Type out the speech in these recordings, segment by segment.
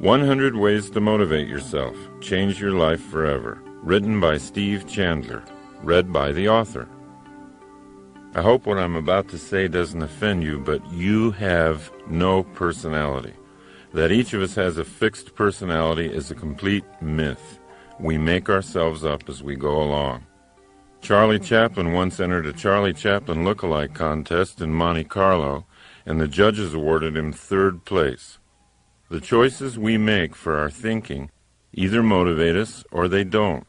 100 Ways to Motivate Yourself. Change Your Life Forever. Written by Steve Chandler. Read by the author. I hope what I'm about to say doesn't offend you, but you have no personality. That each of us has a fixed personality is a complete myth. We make ourselves up as we go along. Charlie Chaplin once entered a Charlie Chaplin look-alike contest in Monte Carlo, and the judges awarded him third place. The choices we make for our thinking either motivate us or they don't.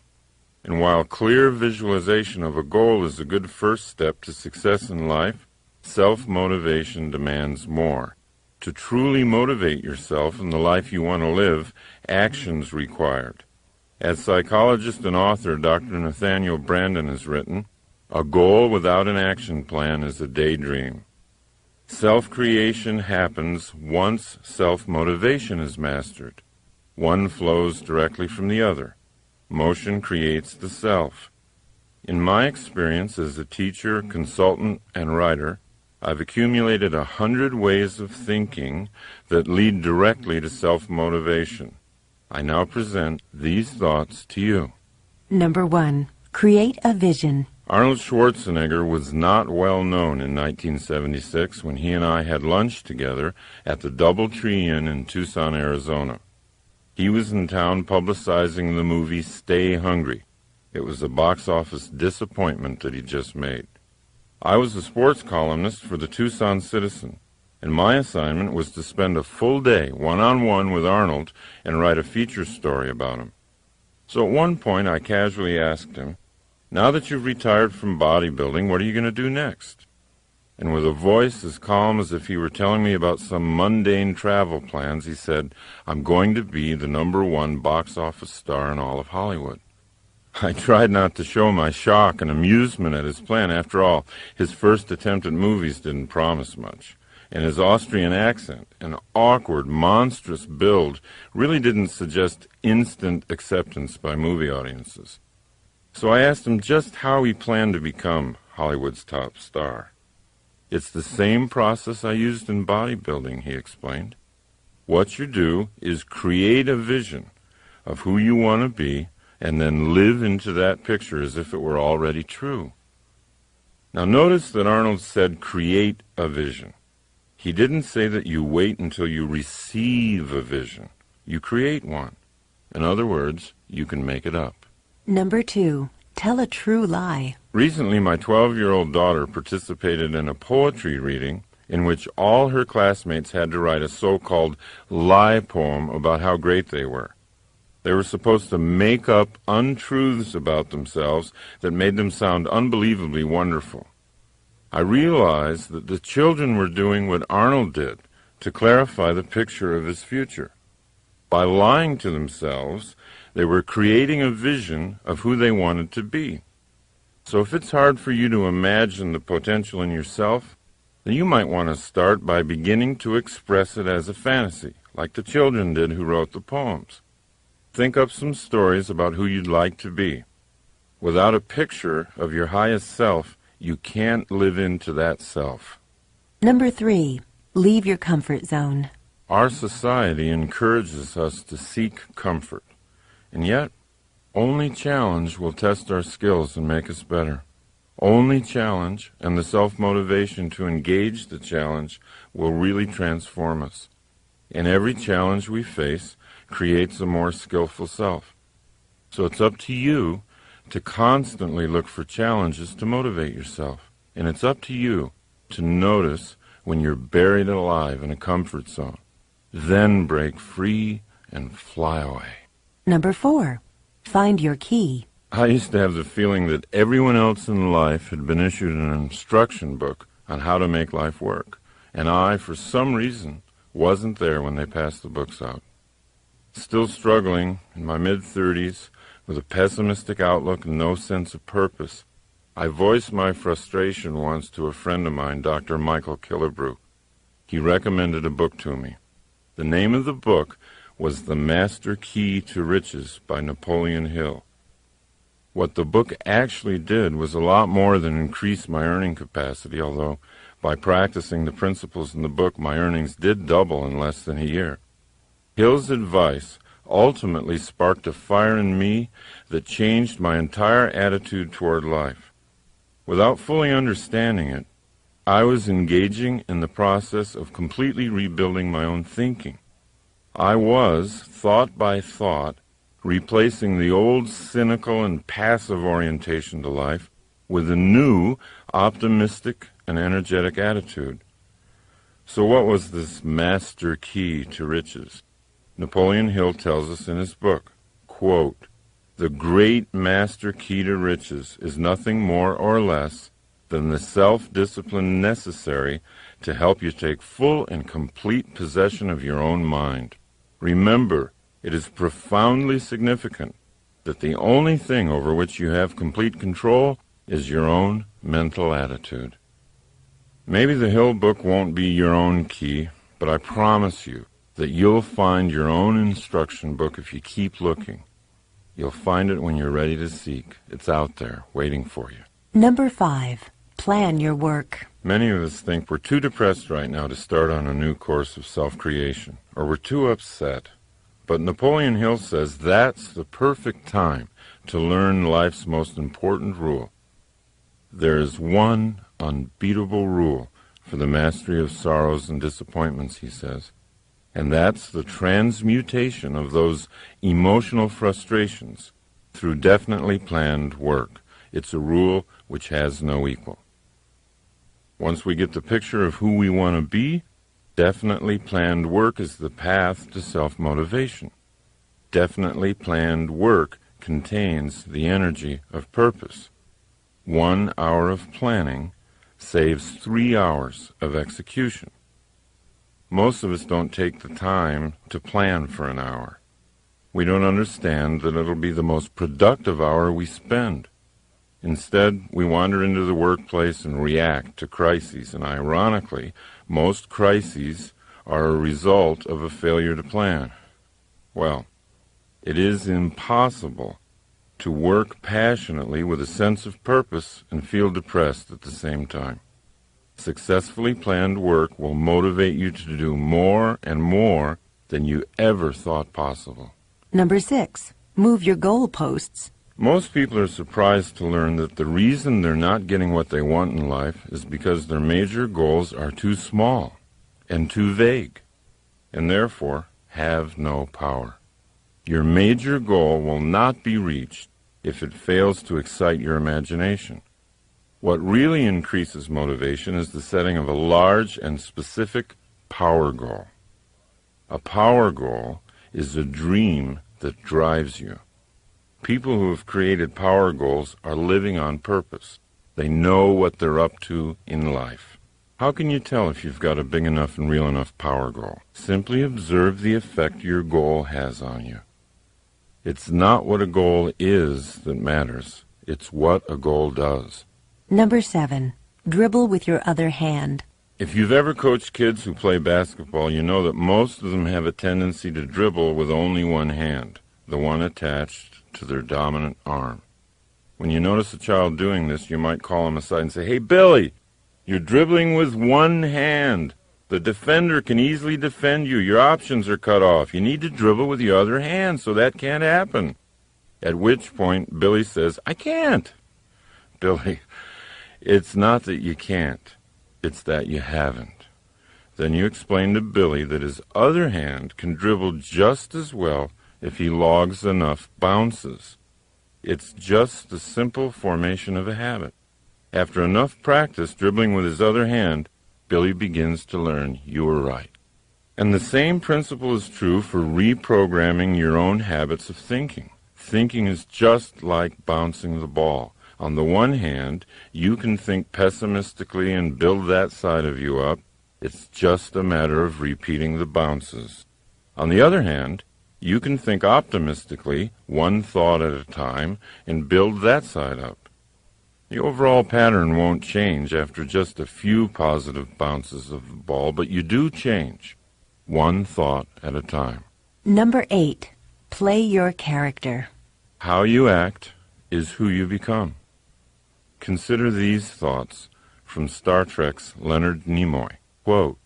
And while clear visualization of a goal is a good first step to success in life, self-motivation demands more. To truly motivate yourself in the life you want to live, action's required. As psychologist and author Dr. Nathaniel Branden has written, a goal without an action plan is a daydream. Self-creation happens once self-motivation is mastered. One flows directly from the other. Motion creates the self. In my experience as a teacher, consultant, and writer, I've accumulated 100 ways of thinking that lead directly to self-motivation. I now present these thoughts to you. Number 1. Create a vision. Arnold Schwarzenegger was not well known in 1976 when he and I had lunch together at the Doubletree Inn in Tucson, Arizona. He was in town publicizing the movie Stay Hungry. It was a box office disappointment that he just made. I was a sports columnist for the Tucson Citizen, and my assignment was to spend a full day one-on-one with Arnold and write a feature story about him. So at one point I casually asked him, "Now that you've retired from bodybuilding, what are you going to do next?" And with a voice as calm as if he were telling me about some mundane travel plans, he said, "I'm going to be the #1 box office star in all of Hollywood." I tried not to show my shock and amusement at his plan. After all, his first attempt at movies didn't promise much, and his Austrian accent, an awkward, monstrous build, really didn't suggest instant acceptance by movie audiences. So I asked him just how he planned to become Hollywood's top star. "It's the same process I used in bodybuilding," he explained. "What you do is create a vision of who you want to be and then live into that picture as if it were already true." Now notice that Arnold said create a vision. He didn't say that you wait until you receive a vision. You create one. In other words, you can make it up. Number 2. Tell a true lie. Recently, my 12-year-old daughter participated in a poetry reading in which all her classmates had to write a so-called lie poem about how great they were. They were supposed to make up untruths about themselves that made them sound unbelievably wonderful. I realized that the children were doing what Arnold did to clarify the picture of his future. By lying to themselves, they were creating a vision of who they wanted to be. So if it's hard for you to imagine the potential in yourself, then you might want to start by beginning to express it as a fantasy, like the children did who wrote the poems. Think up some stories about who you'd like to be. Without a picture of your highest self, you can't live into that self. Number 3. Leave your comfort zone. Our society encourages us to seek comfort, and yet only challenge will test our skills and make us better. Only challenge and the self-motivation to engage the challenge will really transform us. And every challenge we face creates a more skillful self. So it's up to you to constantly look for challenges to motivate yourself. And it's up to you to notice when you're buried alive in a comfort zone. Then break free and fly away. Number 4. Find your key. I used to have the feeling that everyone else in life had been issued an instruction book on how to make life work, and I, for some reason, wasn't there when they passed the books out. Still struggling in my mid-30s with a pessimistic outlook and no sense of purpose, I voiced my frustration once to a friend of mine, Dr. Michael Killebrew. He recommended a book to me. The name of the book was The Master Key to Riches by Napoleon Hill. What the book actually did was a lot more than increase my earning capacity, although by practicing the principles in the book, my earnings did double in less than a year. Hill's advice ultimately sparked a fire in me that changed my entire attitude toward life. Without fully understanding it, I was engaging in the process of completely rebuilding my own thinking. I was, thought by thought, replacing the old cynical and passive orientation to life with a new, optimistic and energetic attitude. So what was this master key to riches? Napoleon Hill tells us in his book, quote, "The great master key to riches is nothing more or less than the self-discipline necessary to help you take full and complete possession of your own mind. Remember, it is profoundly significant that the only thing over which you have complete control is your own mental attitude." Maybe the Hill book won't be your own key, but I promise you that you'll find your own instruction book if you keep looking. You'll find it when you're ready to seek. It's out there, waiting for you. Number 5. Plan your work. Many of us think we're too depressed right now to start on a new course of self-creation, or we're too upset. But Napoleon Hill says that's the perfect time to learn life's most important rule. There is one unbeatable rule for the mastery of sorrows and disappointments, he says, and that's the transmutation of those emotional frustrations through definitely planned work. It's a rule which has no equal. Once we get the picture of who we want to be, definitely planned work is the path to self-motivation. Definitely planned work contains the energy of purpose. 1 hour of planning saves 3 hours of execution. Most of us don't take the time to plan for an hour. We don't understand that it'll be the most productive hour we spend. Instead, we wander into the workplace and react to crises, and ironically, most crises are a result of a failure to plan. Well, it is impossible to work passionately with a sense of purpose and feel depressed at the same time. Successfully planned work will motivate you to do more and more than you ever thought possible. Number 6. Move your goalposts. Most people are surprised to learn that the reason they're not getting what they want in life is because their major goals are too small and too vague, and therefore have no power. Your major goal will not be reached if it fails to excite your imagination. What really increases motivation is the setting of a large and specific power goal. A power goal is a dream that drives you. People who have created power goals are living on purpose. They know what they're up to in life. How can you tell if you've got a big enough and real enough power goal? Simply observe the effect your goal has on you. It's not what a goal is that matters. It's what a goal does. Number 7. Dribble with your other hand. If you've ever coached kids who play basketball, you know that most of them have a tendency to dribble with only one hand, the one attached to their dominant arm. When you notice a child doing this, you might call him aside and say, "Hey, Billy, you're dribbling with one hand. The defender can easily defend you. Your options are cut off. You need to dribble with your other hand, so that can't happen." At which point, Billy says, "I can't." Billy, it's not that you can't. It's that you haven't. Then you explain to Billy that his other hand can dribble just as well if he logs enough bounces. It's just the simple formation of a habit. After enough practice dribbling with his other hand, Billy begins to learn you were right. And the same principle is true for reprogramming your own habits of thinking. Thinking is just like bouncing the ball. On the one hand, you can think pessimistically and build that side of you up. It's just a matter of repeating the bounces. On the other hand, you can think optimistically, one thought at a time, and build that side up. The overall pattern won't change after just a few positive bounces of the ball, but you do change, one thought at a time. Number 8. Play your character. How you act is who you become. Consider these thoughts from Star Trek's Leonard Nimoy. Quote,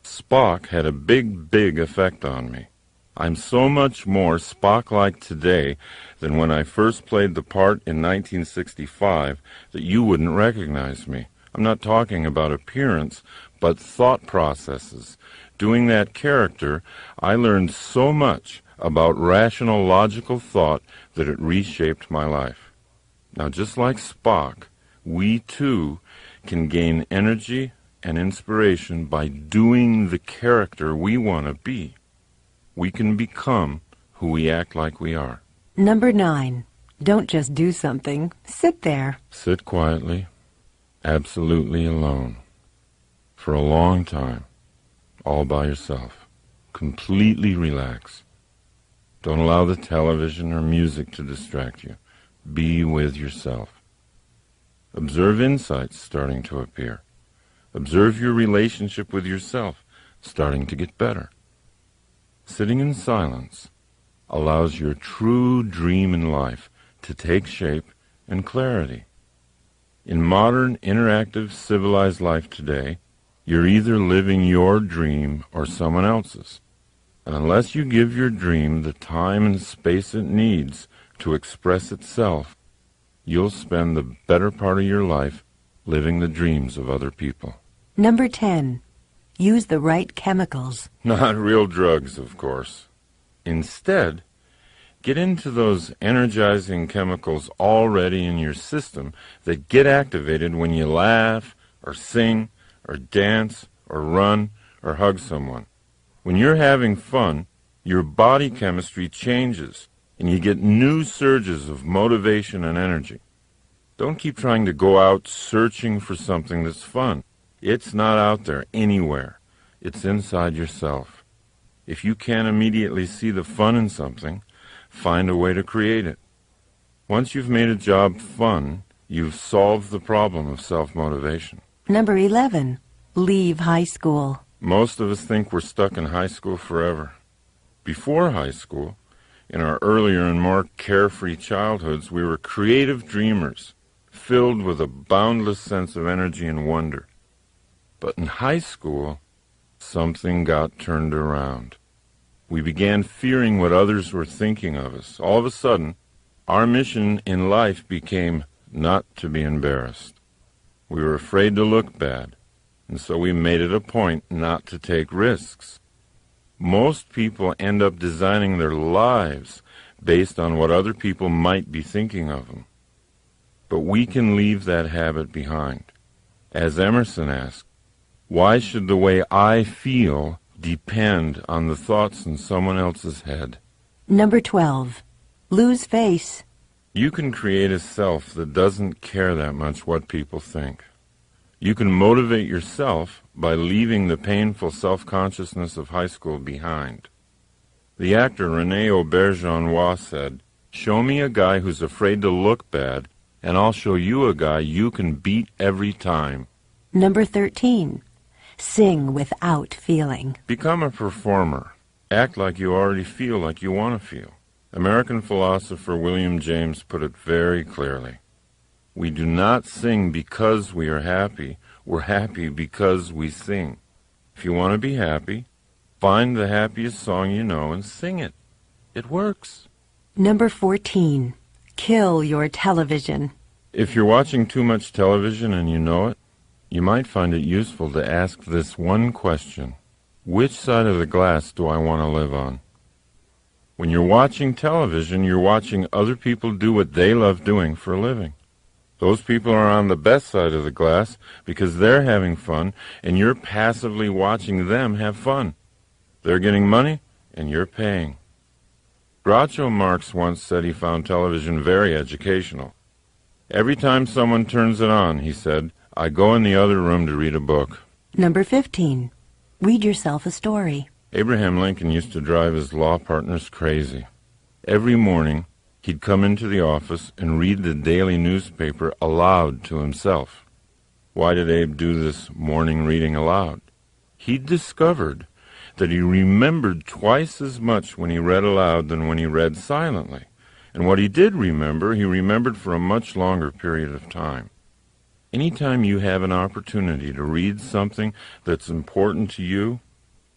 "Spock had a big effect on me. I'm so much more Spock-like today than when I first played the part in 1965 that you wouldn't recognize me. I'm not talking about appearance, but thought processes. Doing that character, I learned so much about rational, logical thought that it reshaped my life. Now, just like Spock, we too can gain energy and inspiration by doing the character we want to be. We can become who we act like we are. Number 9. Don't just do something. Sit there. Sit quietly, absolutely alone, for a long time, all by yourself. Completely relax. Don't allow the television or music to distract you. Be with yourself. Observe insights starting to appear. Observe your relationship with yourself starting to get better. Sitting in silence allows your true dream in life to take shape and clarity. In modern, interactive, civilized life today, you're either living your dream or someone else's. And unless you give your dream the time and space it needs to express itself, you'll spend the better part of your life living the dreams of other people. Number 10. Use the right chemicals. Not real drugs, of course. Instead, get into those energizing chemicals already in your system that get activated when you laugh, or sing, or dance, or run, or hug someone. When you're having fun, your body chemistry changes, and you get new surges of motivation and energy. Don't keep trying to go out searching for something that's fun. It's not out there anywhere. It's inside yourself. If you can't immediately see the fun in something, find a way to create it. Once you've made a job fun, you've solved the problem of self-motivation. Number 11. Leave high school. Most of us think we're stuck in high school forever. Before high school, in our earlier and more carefree childhoods, we were creative dreamers, filled with a boundless sense of energy and wonder. But in high school, something got turned around. We began fearing what others were thinking of us. All of a sudden, our mission in life became not to be embarrassed. We were afraid to look bad, and so we made it a point not to take risks. Most people end up designing their lives based on what other people might be thinking of them. But we can leave that habit behind. As Emerson asked, why should the way I feel depend on the thoughts in someone else's head? Number 12. Lose face. You can create a self that doesn't care that much what people think. You can motivate yourself by leaving the painful self-consciousness of high school behind. The actor René Auberjonois said, "Show me a guy who's afraid to look bad, and I'll show you a guy you can beat every time." Number 13. Sing without feeling. Become a performer. Act like you already feel like you want to feel. American philosopher William James put it very clearly. We do not sing because we are happy. We're happy because we sing. If you want to be happy, find the happiest song you know and sing it. It works. Number 14. Kill your television. If you're watching too much television and you know it, you might find it useful to ask this one question. Which side of the glass do I want to live on? When you're watching television, you're watching other people do what they love doing for a living. Those people are on the best side of the glass because they're having fun, and you're passively watching them have fun. They're getting money, and you're paying. Groucho Marx once said he found television very educational. Every time someone turns it on, he said, I go in the other room to read a book. Number 15. Read yourself a story. Abraham Lincoln used to drive his law partners crazy. Every morning, he'd come into the office and read the daily newspaper aloud to himself. Why did Abe do this morning reading aloud? He'd discovered that he remembered twice as much when he read aloud than when he read silently. And what he did remember, he remembered for a much longer period of time. Anytime you have an opportunity to read something that's important to you,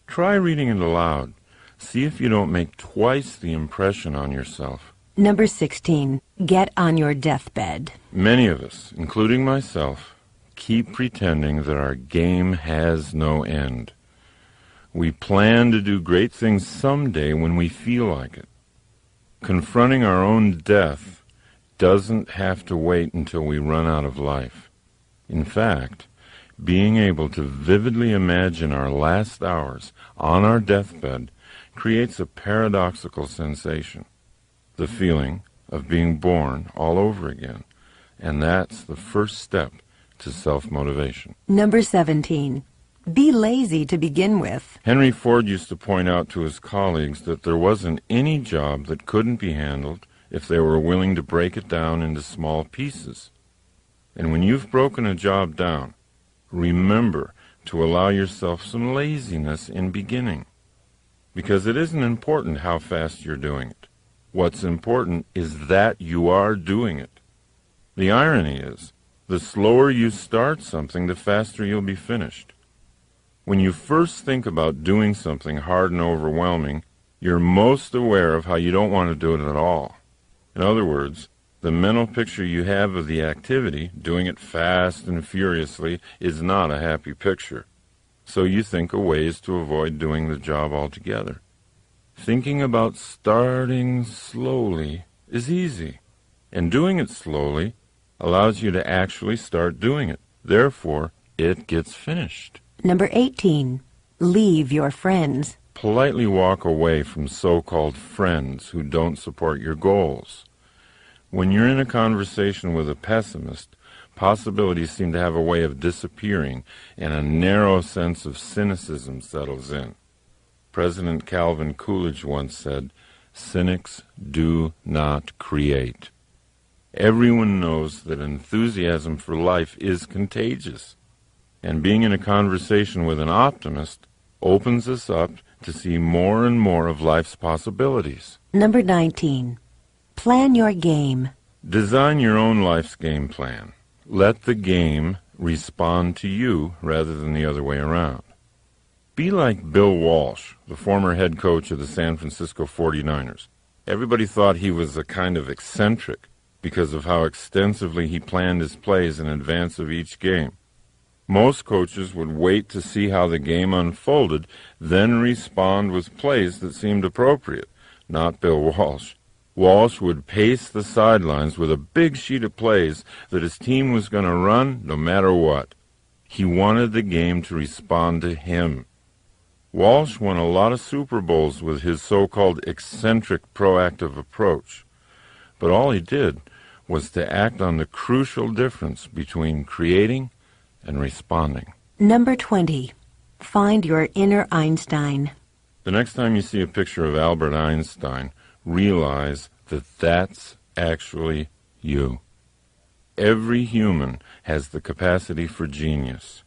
try reading it aloud. See if you don't make twice the impression on yourself. Number 16. Get on your deathbed. Many of us, including myself, keep pretending that our game has no end. We plan to do great things someday when we feel like it. Confronting our own death doesn't have to wait until we run out of life. In fact, being able to vividly imagine our last hours on our deathbed creates a paradoxical sensation, the feeling of being born all over again, and that's the first step to self-motivation. Number 17. Be lazy to begin with. Henry Ford used to point out to his colleagues that there wasn't any job that couldn't be handled if they were willing to break it down into small pieces. And when you've broken a job down, remember to allow yourself some laziness in beginning. Because it isn't important how fast you're doing it. What's important is that you are doing it. The irony is, the slower you start something, the faster you'll be finished. When you first think about doing something hard and overwhelming, you're most aware of how you don't want to do it at all. In other words, the mental picture you have of the activity, doing it fast and furiously, is not a happy picture. So you think of ways to avoid doing the job altogether. Thinking about starting slowly is easy, and doing it slowly allows you to actually start doing it. Therefore, it gets finished. Number 18. Leave your friends. Politely walk away from so-called friends who don't support your goals. When you're in a conversation with a pessimist, possibilities seem to have a way of disappearing, and a narrow sense of cynicism settles in. President Calvin Coolidge once said, "Cynics do not create." Everyone knows that enthusiasm for life is contagious, and being in a conversation with an optimist opens us up to see more and more of life's possibilities. Number 19. Plan your game. Design your own life's game plan. Let the game respond to you rather than the other way around. Be like Bill Walsh, the former head coach of the San Francisco 49ers. Everybody thought he was a kind of eccentric because of how extensively he planned his plays in advance of each game. Most coaches would wait to see how the game unfolded, then respond with plays that seemed appropriate. Not Bill Walsh. Walsh would pace the sidelines with a big sheet of plays that his team was going to run no matter what. He wanted the game to respond to him. Walsh won a lot of Super Bowls with his so-called eccentric proactive approach. But all he did was to act on the crucial difference between creating and responding. Number 20. Find your inner Einstein. The next time you see a picture of Albert Einstein, realize that that's actually you. Every human has the capacity for genius.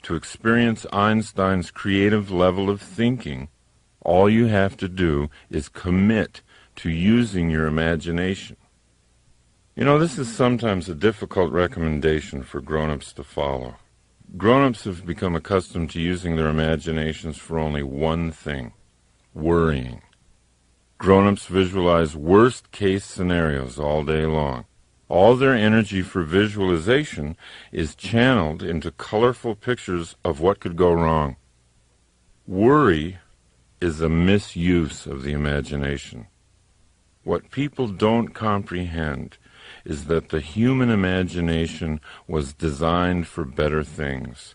To experience Einstein's creative level of thinking, all you have to do is commit to using your imagination. You know, this is sometimes a difficult recommendation for grown-ups to follow. Grown-ups have become accustomed to using their imaginations for only one thing: worrying. Grown-ups visualize worst-case scenarios all day long. All their energy for visualization is channeled into colorful pictures of what could go wrong. Worry is a misuse of the imagination. What people don't comprehend is that the human imagination was designed for better things.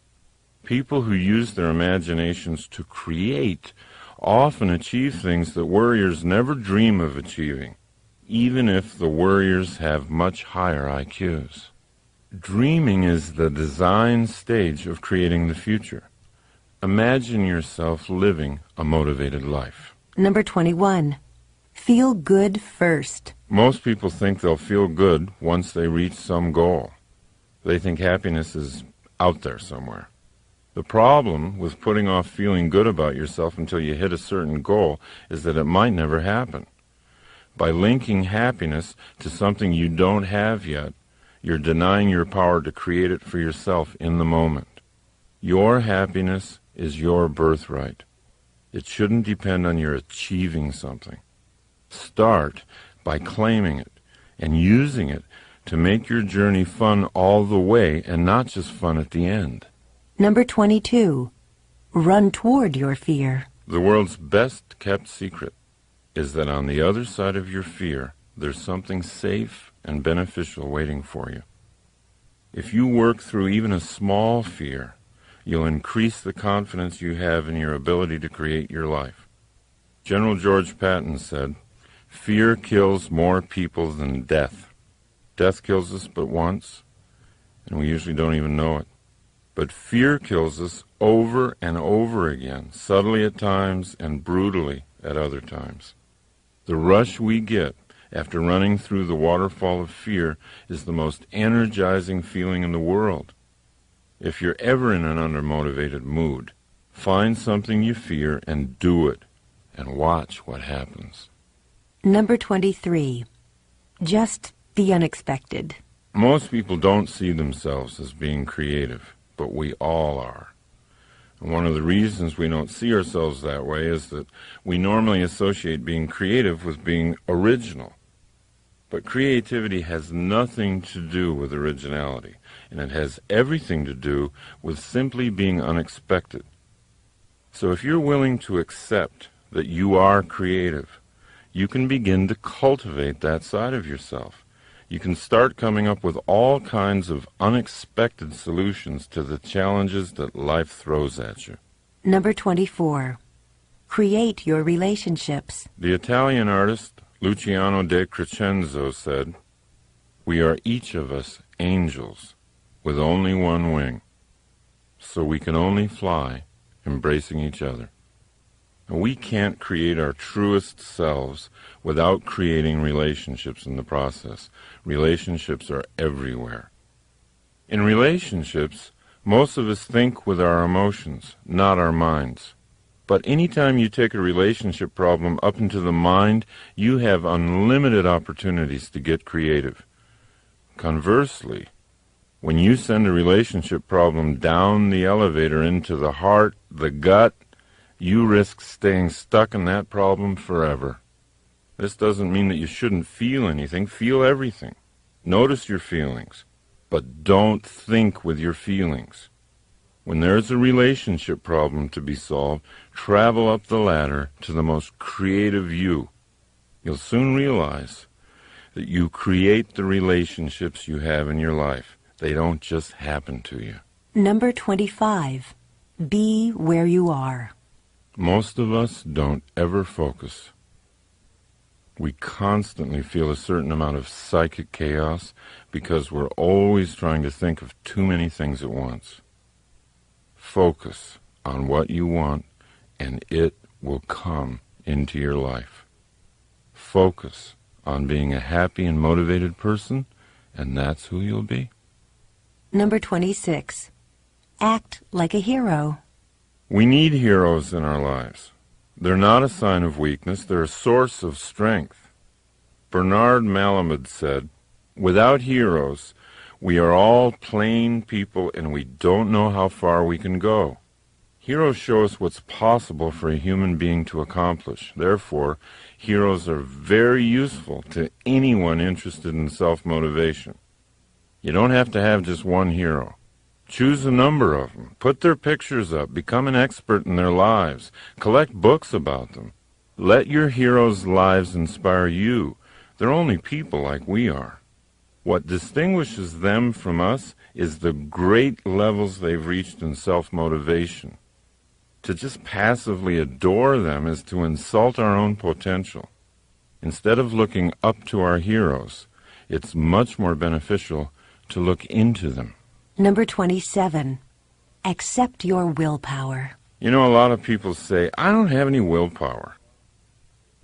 People who use their imaginations to create often achieve things that worriers never dream of achieving, even if the worriers have much higher IQs. Dreaming is the design stage of creating the future. Imagine yourself living a motivated life. Number 21. Feel good first. Most people think they'll feel good once they reach some goal. They think happiness is out there somewhere. The problem with putting off feeling good about yourself until you hit a certain goal is that it might never happen. By linking happiness to something you don't have yet, you're denying your power to create it for yourself in the moment. Your happiness is your birthright. It shouldn't depend on your achieving something. Start by claiming it and using it to make your journey fun all the way and not just fun at the end. Number 22. Run toward your fear. The world's best kept secret is that on the other side of your fear, there's something safe and beneficial waiting for you. If you work through even a small fear, you'll increase the confidence you have in your ability to create your life. General George Patton said, "Fear kills more people than death. Death kills us but once, and we usually don't even know it. But fear kills us over and over again, subtly at times and brutally at other times. The rush we get after running through the waterfall of fear is the most energizing feeling in the world. If you're ever in an undermotivated mood, find something you fear and do it, and watch what happens." Number 23. Just the unexpected. Most people don't see themselves as being creative, but we all are. And one of the reasons we don't see ourselves that way is that we normally associate being creative with being original. But creativity has nothing to do with originality, and it has everything to do with simply being unexpected. So if you're willing to accept that you are creative, you can begin to cultivate that side of yourself. You can start coming up with all kinds of unexpected solutions to the challenges that life throws at you. Number 24. Create your relationships. The Italian artist Luciano de Crescenzo said, "We are each of us angels with only one wing, so we can only fly embracing each other." And we can't create our truest selves without creating relationships in the process. Relationships are everywhere. In relationships, most of us think with our emotions, not our minds. But anytime you take a relationship problem up into the mind, you have unlimited opportunities to get creative. Conversely, when you send a relationship problem down the elevator into the heart, the gut, you risk staying stuck in that problem forever. This doesn't mean that you shouldn't feel anything. Feel everything. Notice your feelings, but don't think with your feelings. When there's a relationship problem to be solved, travel up the ladder to the most creative you. You'll soon realize that you create the relationships you have in your life. They don't just happen to you. Number 25. Be where you are. Most of us don't ever focus. We constantly feel a certain amount of psychic chaos because we're always trying to think of too many things at once. Focus on what you want, and it will come into your life. Focus on being a happy and motivated person, and that's who you'll be. Number 26. Act like a hero. We need heroes in our lives. They're not a sign of weakness, they're a source of strength. Bernard Malamud said, "Without heroes, we are all plain people and we don't know how far we can go." Heroes show us what's possible for a human being to accomplish. Therefore, heroes are very useful to anyone interested in self-motivation. You don't have to have just one hero. Choose a number of them. Put their pictures up. Become an expert in their lives. Collect books about them. Let your heroes' lives inspire you. They're only people like we are. What distinguishes them from us is the great levels they've reached in self-motivation. To just passively adore them is to insult our own potential. Instead of looking up to our heroes, it's much more beneficial to look into them. Number 27. Accept your willpower. You know, a lot of people say, "I don't have any willpower."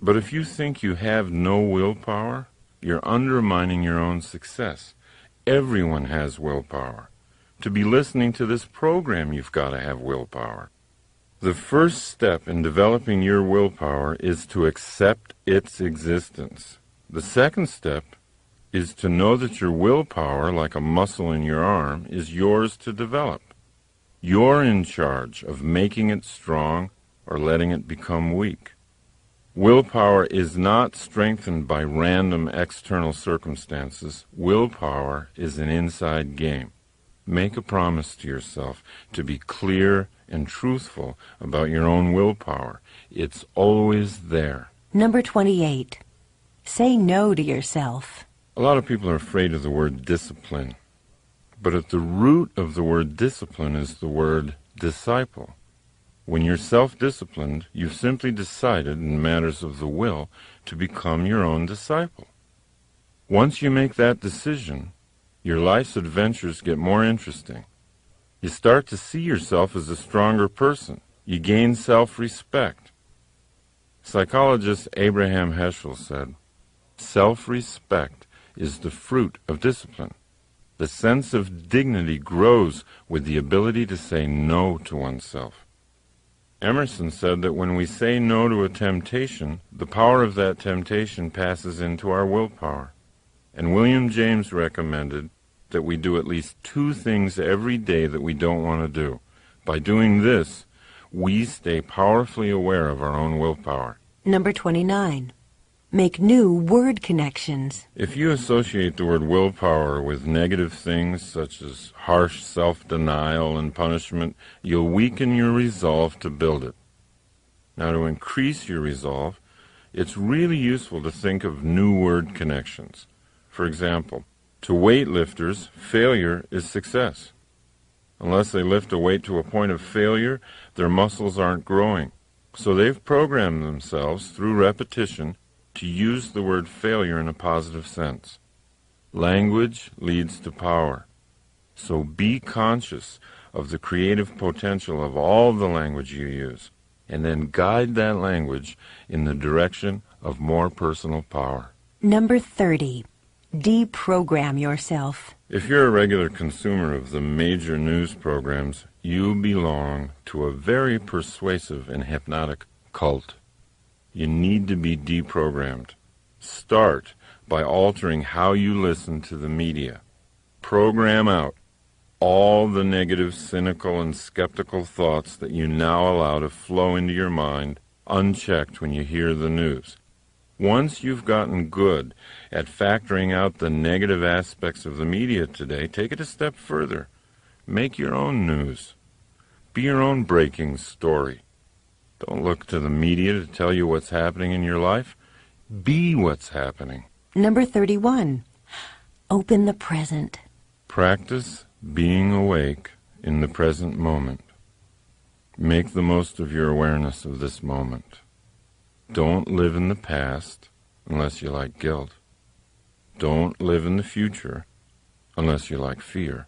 But if you think you have no willpower, you're undermining your own success. Everyone has willpower. To be listening to this program, you've got to have willpower. The first step in developing your willpower is to accept its existence. The second step is to know that your willpower, like a muscle in your arm, is yours to develop. You're in charge of making it strong or letting it become weak. Willpower is not strengthened by random external circumstances. Willpower is an inside game. Make a promise to yourself to be clear and truthful about your own willpower. It's always there. Number 28. Say no to yourself. A lot of people are afraid of the word discipline, but at the root of the word discipline is the word disciple. When you're self-disciplined, you've simply decided in matters of the will to become your own disciple. Once you make that decision, your life's adventures get more interesting. You start to see yourself as a stronger person. You gain self-respect. Psychologist Abraham Heschel said, "Self-respect is the fruit of discipline. The sense of dignity grows with the ability to say no to oneself." Emerson said that when we say no to a temptation, the power of that temptation passes into our willpower. And William James recommended that we do at least 2 things every day that we don't want to do. By doing this, we stay powerfully aware of our own willpower. Number 29. Make new word connections. If you associate the word willpower with negative things such as harsh self-denial and punishment, you'll weaken your resolve to build it. Now, to increase your resolve, it's really useful to think of new word connections. For example, to weightlifters, failure is success. Unless they lift a weight to a point of failure, their muscles aren't growing. So they've programmed themselves through repetition to use the word failure in a positive sense. Language leads to power. So be conscious of the creative potential of all the language you use, and then guide that language in the direction of more personal power. Number 30. Deprogram yourself. If you're a regular consumer of the major news programs, you belong to a very persuasive and hypnotic cult. You need to be deprogrammed. Start by altering how you listen to the media. Program out all the negative, cynical, and skeptical thoughts that you now allow to flow into your mind unchecked when you hear the news. Once you've gotten good at factoring out the negative aspects of the media today, take it a step further. Make your own news. Be your own breaking story. Don't look to the media to tell you what's happening in your life. Be what's happening. Number 31. Open the present. Practice being awake in the present moment. Make the most of your awareness of this moment. Don't live in the past unless you like guilt. Don't live in the future unless you like fear.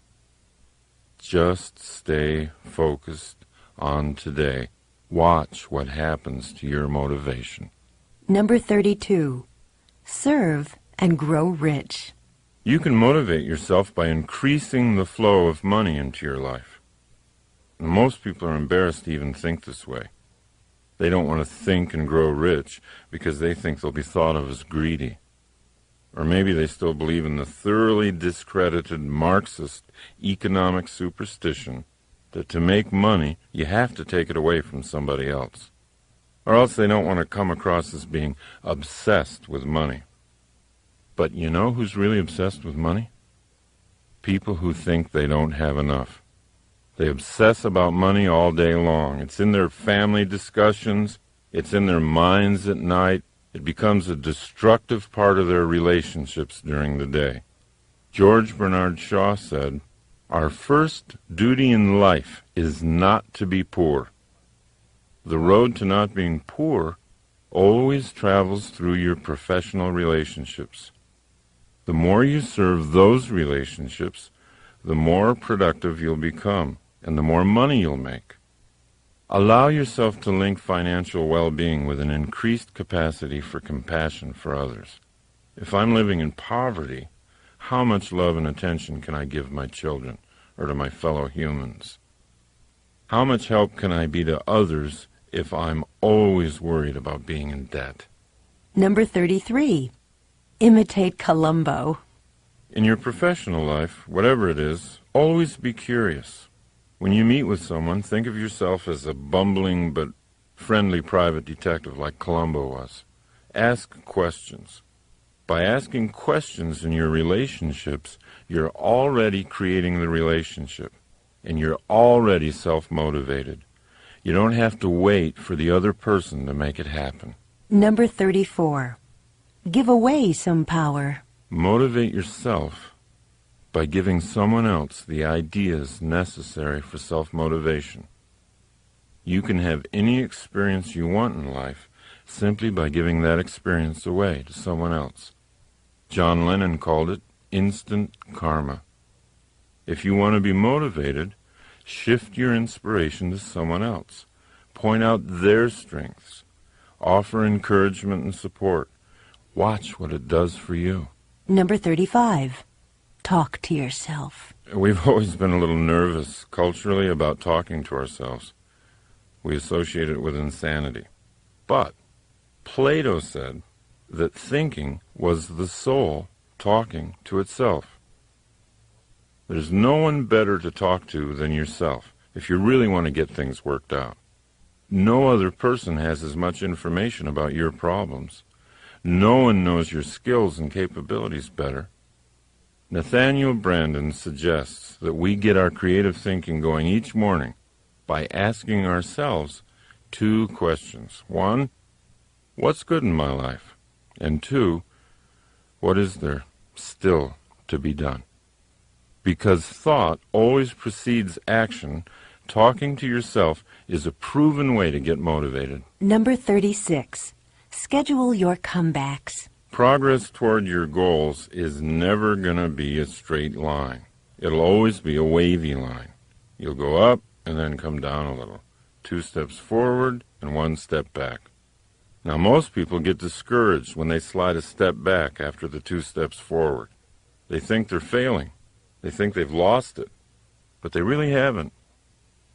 Just stay focused on today. Watch what happens to your motivation. Number 32. Serve and grow rich. You can motivate yourself by increasing the flow of money into your life. Most people are embarrassed to even think this way. They don't want to think and grow rich because they think they'll be thought of as greedy. Or maybe they still believe in the thoroughly discredited Marxist economic superstition that to make money, you have to take it away from somebody else. Or else they don't want to come across as being obsessed with money. But you know who's really obsessed with money? People who think they don't have enough. They obsess about money all day long. It's in their family discussions. It's in their minds at night. It becomes a destructive part of their relationships during the day. George Bernard Shaw said, "Our first duty in life is not to be poor. The road to not being poor always travels through your professional relationships. The more you serve those relationships, the more productive you'll become, and the more money you'll make. Allow yourself to link financial well-being with an increased capacity for compassion for others. If I'm living in poverty, how much love and attention can I give my children or to my fellow humans? How much help can I be to others if I'm always worried about being in debt?" Number 33. Imitate Columbo. In your professional life, whatever it is, always be curious. When you meet with someone, think of yourself as a bumbling but friendly private detective like Columbo was. Ask questions. By asking questions in your relationships, you're already creating the relationship, and you're already self-motivated. You don't have to wait for the other person to make it happen. Number 34. Give away some power. Motivate yourself by giving someone else the ideas necessary for self-motivation. You can have any experience you want in life simply by giving that experience away to someone else. John Lennon called it instant karma. If you want to be motivated, shift your inspiration to someone else. Point out their strengths. Offer encouragement and support. Watch what it does for you. Number 35. Talk to yourself. We've always been a little nervous culturally about talking to ourselves. We associate it with insanity. But Plato said that thinking was the soul talking to itself. There's no one better to talk to than yourself if you really want to get things worked out. No other person has as much information about your problems. No one knows your skills and capabilities better. Nathaniel Branden suggests that we get our creative thinking going each morning by asking ourselves 2 questions. 1, what's good in my life? And 2, what is there still to be done? Because thought always precedes action, talking to yourself is a proven way to get motivated. Number 36. Schedule your comebacks. Progress toward your goals is never going to be a straight line. It'll always be a wavy line. You'll go up and then come down a little. 2 steps forward and 1 step back. Now, most people get discouraged when they slide a step back after the 2 steps forward. They think they're failing. They think they've lost it. But they really haven't.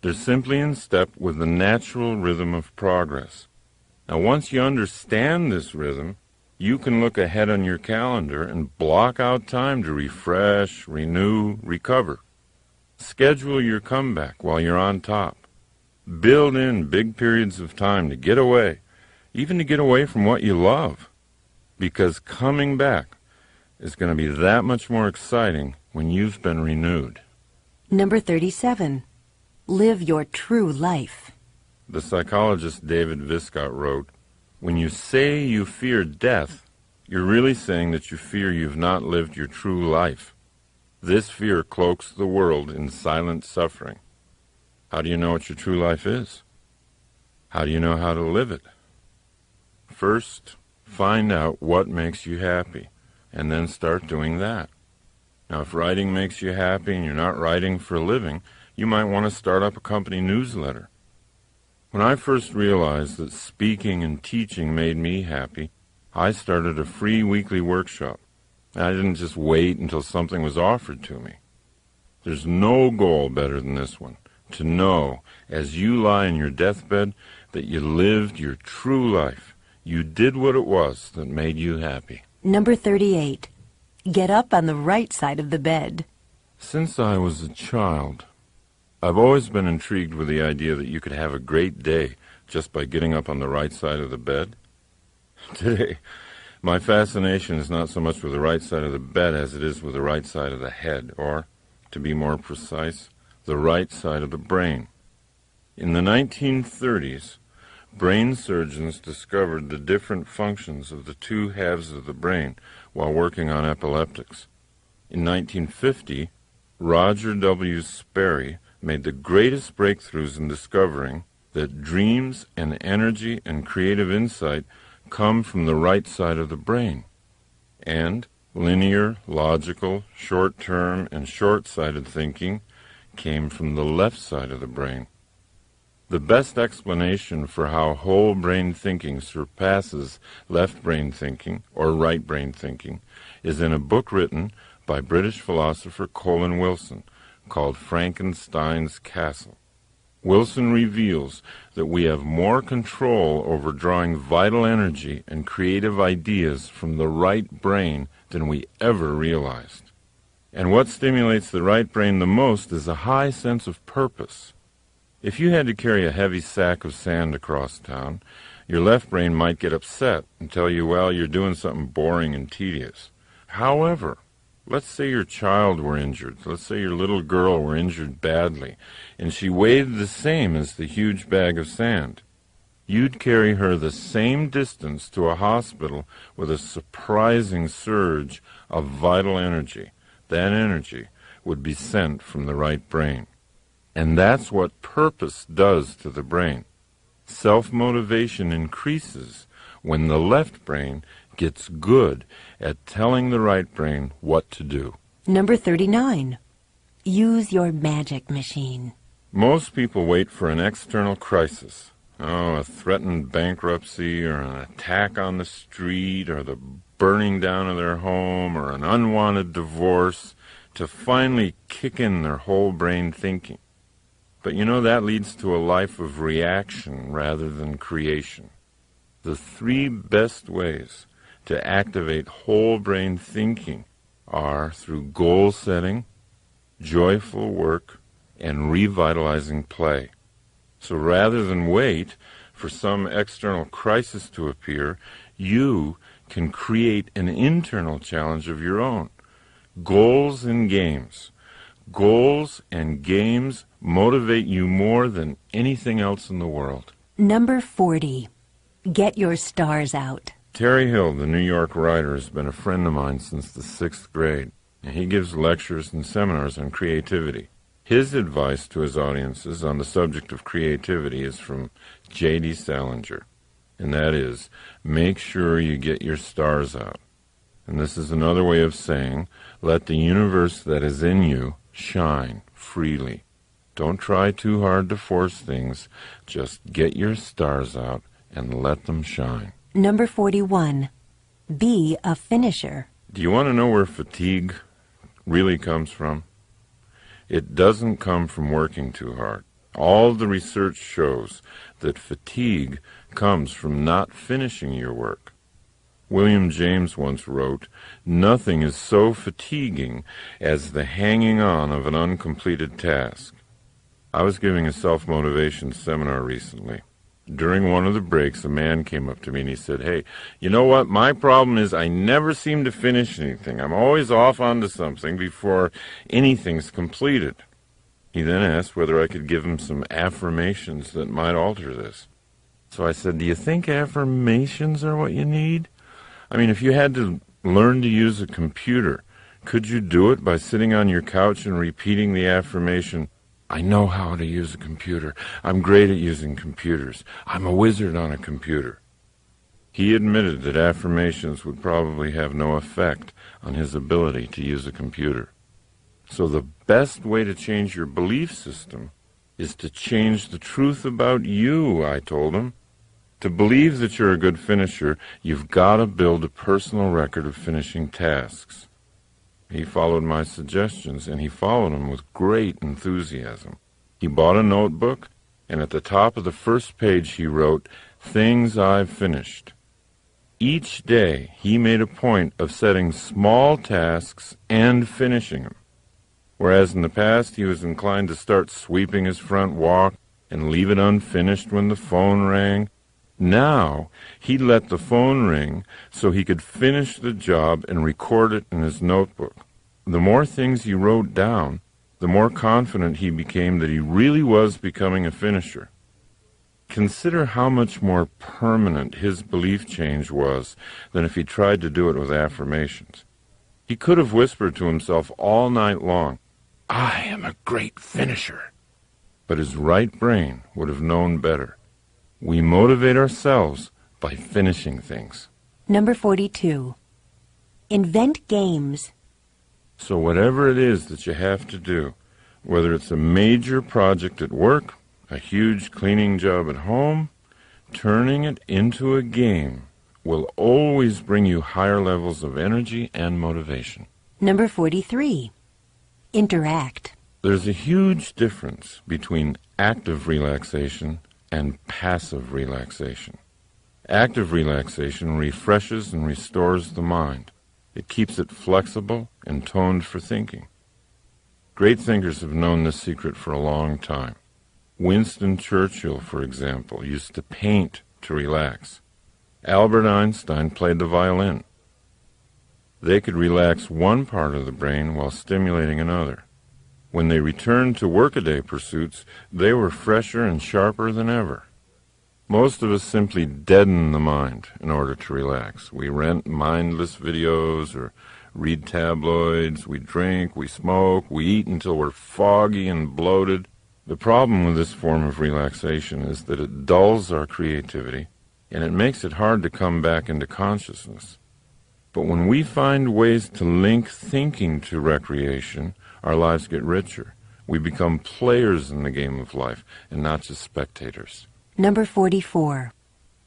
They're simply in step with the natural rhythm of progress. Now, once you understand this rhythm, you can look ahead on your calendar and block out time to refresh, renew, recover. Schedule your comeback while you're on top. Build in big periods of time to get away, even to get away from what you love, because coming back is going to be that much more exciting when you've been renewed. Number 37. Live your true life. The psychologist David Viscott wrote, "When you say you fear death, you're really saying that you fear you've not lived your true life. This fear cloaks the world in silent suffering. How do you know what your true life is? How do you know how to live it? First, find out what makes you happy, and then start doing that. Now, if writing makes you happy and you're not writing for a living, you might want to start up a company newsletter. When I first realized that speaking and teaching made me happy, I started a free weekly workshop. I didn't just wait until something was offered to me. There's no goal better than this one, to know, as you lie in your deathbed, that you lived your true life. You did what it was that made you happy." Number 38. Get up on the right side of the bed. Since I was a child, I've always been intrigued with the idea that you could have a great day just by getting up on the right side of the bed. Today, my fascination is not so much with the right side of the bed as it is with the right side of the head, or, to be more precise, the right side of the brain. In the 1930s, brain surgeons discovered the different functions of the 2 halves of the brain while working on epileptics. In 1950, Roger W. Sperry made the greatest breakthroughs in discovering that dreams and energy and creative insight come from the right side of the brain, and linear, logical, short-term, and short-sighted thinking came from the left side of the brain. The best explanation for how whole brain thinking surpasses left brain thinking or right brain thinking is in a book written by British philosopher Colin Wilson called Frankenstein's Castle. Wilson reveals that we have more control over drawing vital energy and creative ideas from the right brain than we ever realized. And what stimulates the right brain the most is a high sense of purpose. If you had to carry a heavy sack of sand across town, your left brain might get upset and tell you, well, you're doing something boring and tedious. However, let's say your child were injured. Let's say your little girl were injured badly, and she weighed the same as the huge bag of sand. You'd carry her the same distance to a hospital with a surprising surge of vital energy. That energy would be sent from the right brain. And that's what purpose does to the brain. Self-motivation increases when the left brain gets good at telling the right brain what to do. Number 39. Use your magic machine. Most people wait for an external crisis. A threatened bankruptcy or an attack on the street or the burning down of their home or an unwanted divorce to finally kick in their whole brain thinking. But that leads to a life of reaction rather than creation. The three best ways to activate whole brain thinking are through goal setting, joyful work, and revitalizing play. So rather than wait for some external crisis to appear, you can create an internal challenge of your own. Goals and games. Goals and games motivate you more than anything else in the world. Number 40. Get your stars out. Terry Hill, the New York writer, has been a friend of mine since the 6th grade. And he gives lectures and seminars on creativity. His advice to his audiences on the subject of creativity is from J.D. Salinger, and that is, make sure you get your stars out. And this is another way of saying, let the universe that is in you shine freely. Don't try too hard to force things. Just get your stars out and let them shine. Number 41. Be a finisher. Do you want to know where fatigue really comes from? It doesn't come from working too hard. All the research shows that fatigue comes from not finishing your work. William James once wrote, "Nothing is so fatiguing as the hanging on of an uncompleted task." I was giving a self-motivation seminar recently. During one of the breaks, a man came up to me and he said, "Hey, you know what? My problem is I never seem to finish anything. I'm always off onto something before anything's completed." He then asked whether I could give him some affirmations that might alter this. So I said, "Do you think affirmations are what you need? I mean, if you had to learn to use a computer, could you do it by sitting on your couch and repeating the affirmation, 'I know how to use a computer. I'm great at using computers. I'm a wizard on a computer'?" He admitted that affirmations would probably have no effect on his ability to use a computer. So the best way to change your belief system is to change the truth about you, I told him. To believe that you're a good finisher, you've got to build a personal record of finishing tasks. He followed my suggestions, and he followed them with great enthusiasm. He bought a notebook, and at the top of the first page he wrote, "Things I've finished." Each day he made a point of setting small tasks and finishing them. Whereas in the past he was inclined to start sweeping his front walk and leave it unfinished when the phone rang, now he let the phone ring so he could finish the job and record it in his notebook. The more things he wrote down, the more confident he became that he really was becoming a finisher. Consider how much more permanent his belief change was than if he tried to do it with affirmations. He could have whispered to himself all night long, "I am a great finisher." But his right brain would have known better. We motivate ourselves by finishing things. Number 42. Invent games. So whatever it is that you have to do, whether it's a major project at work, a huge cleaning job at home, turning it into a game will always bring you higher levels of energy and motivation. Number 43. Interact. There's a huge difference between active relaxation and passive relaxation. Active relaxation refreshes and restores the mind. It keeps it flexible and toned for thinking. Great thinkers have known this secret for a long time. Winston Churchill, for example, used to paint to relax. Albert Einstein played the violin. They could relax one part of the brain while stimulating another. When they returned to workaday pursuits, they were fresher and sharper than ever. Most of us simply deaden the mind in order to relax. We rent mindless videos or read tabloids, we drink, we smoke, we eat until we're foggy and bloated. The problem with this form of relaxation is that it dulls our creativity and it makes it hard to come back into consciousness. But when we find ways to link thinking to recreation, our lives get richer. We become players in the game of life and not just spectators. Number 44.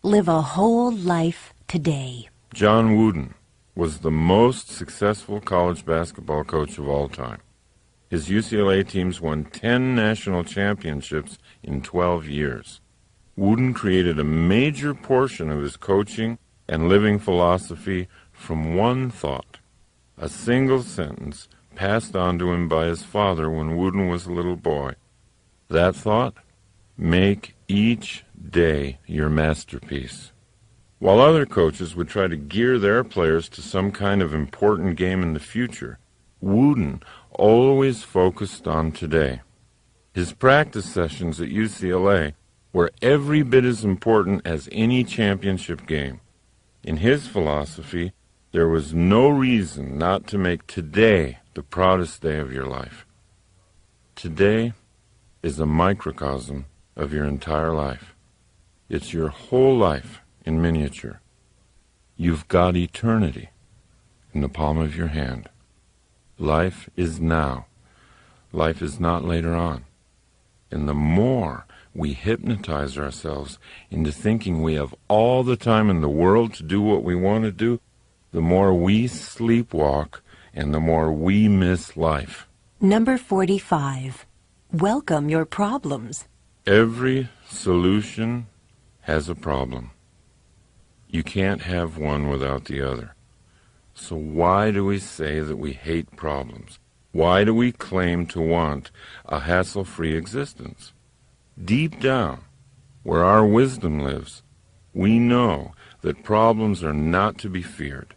Live a whole life today. John Wooden was the most successful college basketball coach of all time. His UCLA teams won 10 national championships in 12 years. Wooden created a major portion of his coaching and living philosophy from one thought, a single sentence passed on to him by his father when Wooden was a little boy. That thought? Make each day your masterpiece. While other coaches would try to gear their players to some kind of important game in the future, Wooden always focused on today. His practice sessions at UCLA were every bit as important as any championship game. In his philosophy, there was no reason not to make today the proudest day of your life. Today is a microcosm of your entire life. It's your whole life in miniature. You've got eternity in the palm of your hand. Life is now. Life is not later on. And the more we hypnotize ourselves into thinking we have all the time in the world to do what we want to do, the more we sleepwalk and the more we miss life. Number 45. Welcome your problems. Every solution has a problem. You can't have one without the other. So why do we say that we hate problems? Why do we claim to want a hassle-free existence? Deep down, where our wisdom lives, we know that problems are not to be feared.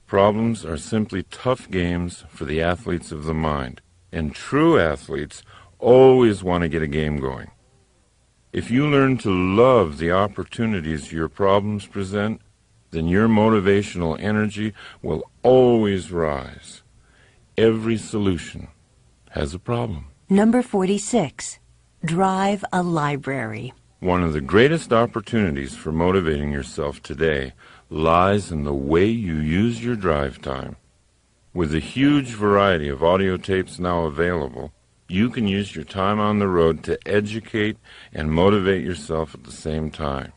Problems are simply tough games for the athletes of the mind, and true athletes always want to get a game going. If you learn to love the opportunities your problems present, then your motivational energy will always rise. Every solution has a problem. Number 46. Drive a library. One of the greatest opportunities for motivating yourself today lies in the way you use your drive time. With the huge variety of audio tapes now available, you can use your time on the road to educate and motivate yourself at the same time.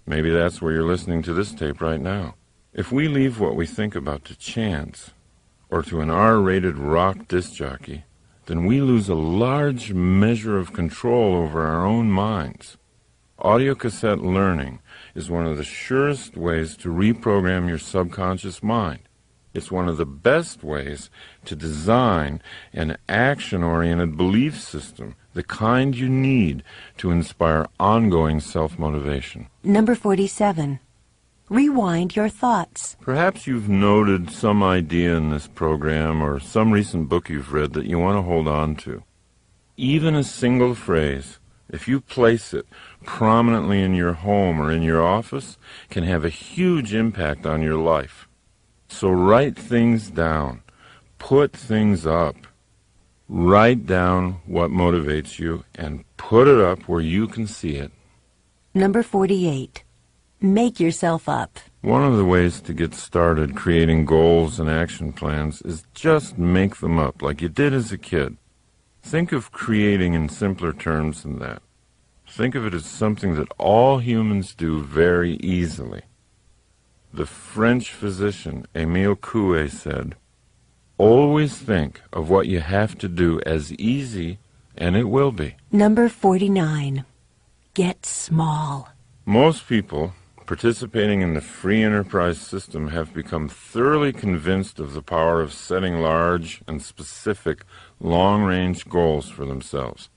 Maybe that's where you're listening to this tape right now. If we leave what we think about to chance, or to an R-rated rock disc jockey, then we lose a large measure of control over our own minds. Audio cassette learning is one of the surest ways to reprogram your subconscious mind. It's one of the best ways to design an action-oriented belief system, the kind you need to inspire ongoing self-motivation. Number 47. Rewind your thoughts. Perhaps you've noted some idea in this program or some recent book you've read that you want to hold on to. Even a single phrase, if you place it prominently in your home or in your office, can have a huge impact on your life. So write things down. Put things up. Write down what motivates you and put it up where you can see it. Number 48. Make yourself up. One of the ways to get started creating goals and action plans is just make them up like you did as a kid. Think of creating in simpler terms than that. Think of it as something that all humans do very easily. The French physician Émile Coué said, "Always think of what you have to do as easy, and it will be." Number 49. Get small. Most people participating in the free enterprise system have become thoroughly convinced of the power of setting large and specific long-range goals for themselves.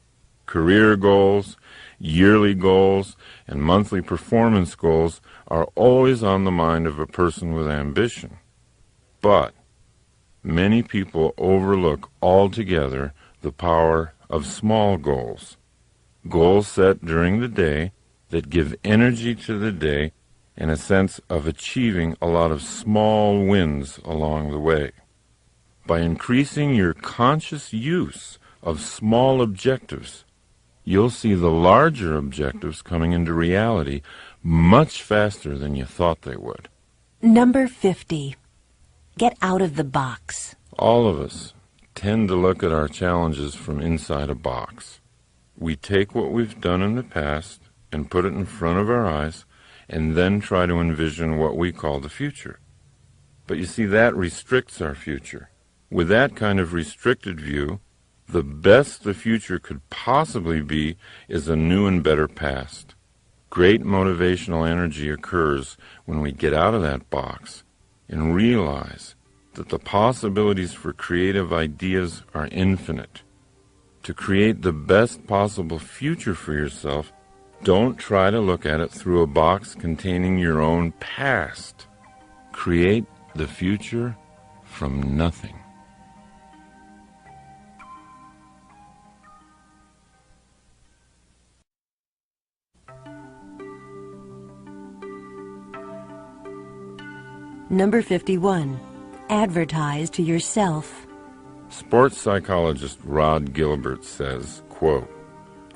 Career goals, yearly goals, and monthly performance goals are always on the mind of a person with ambition. But many people overlook altogether the power of small goals. Goals set during the day that give energy to the day and a sense of achieving a lot of small wins along the way. By increasing your conscious use of small objectives, you'll see the larger objectives coming into reality much faster than you thought they would. Number 50. Get out of the box. All of us tend to look at our challenges from inside a box. We take what we've done in the past and put it in front of our eyes and then try to envision what we call the future. But you see, that restricts our future. With that kind of restricted view, the best the future could possibly be is a new and better past. Great motivational energy occurs when we get out of that box and realize that the possibilities for creative ideas are infinite. To create the best possible future for yourself, don't try to look at it through a box containing your own past. Create the future from nothing. Number 51. Advertise to yourself. Sports psychologist Rod Gilbert says, quote,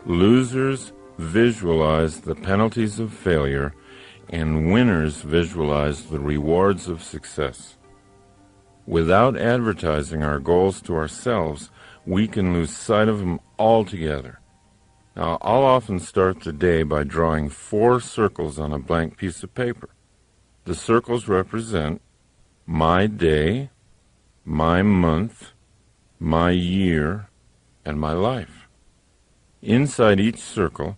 "Losers visualize the penalties of failure, and winners visualize the rewards of success. Without advertising our goals to ourselves, we can lose sight of them altogether. Now, I'll often start the day by drawing 4 circles on a blank piece of paper. The circles represent my day, my month, my year, and my life. Inside each circle,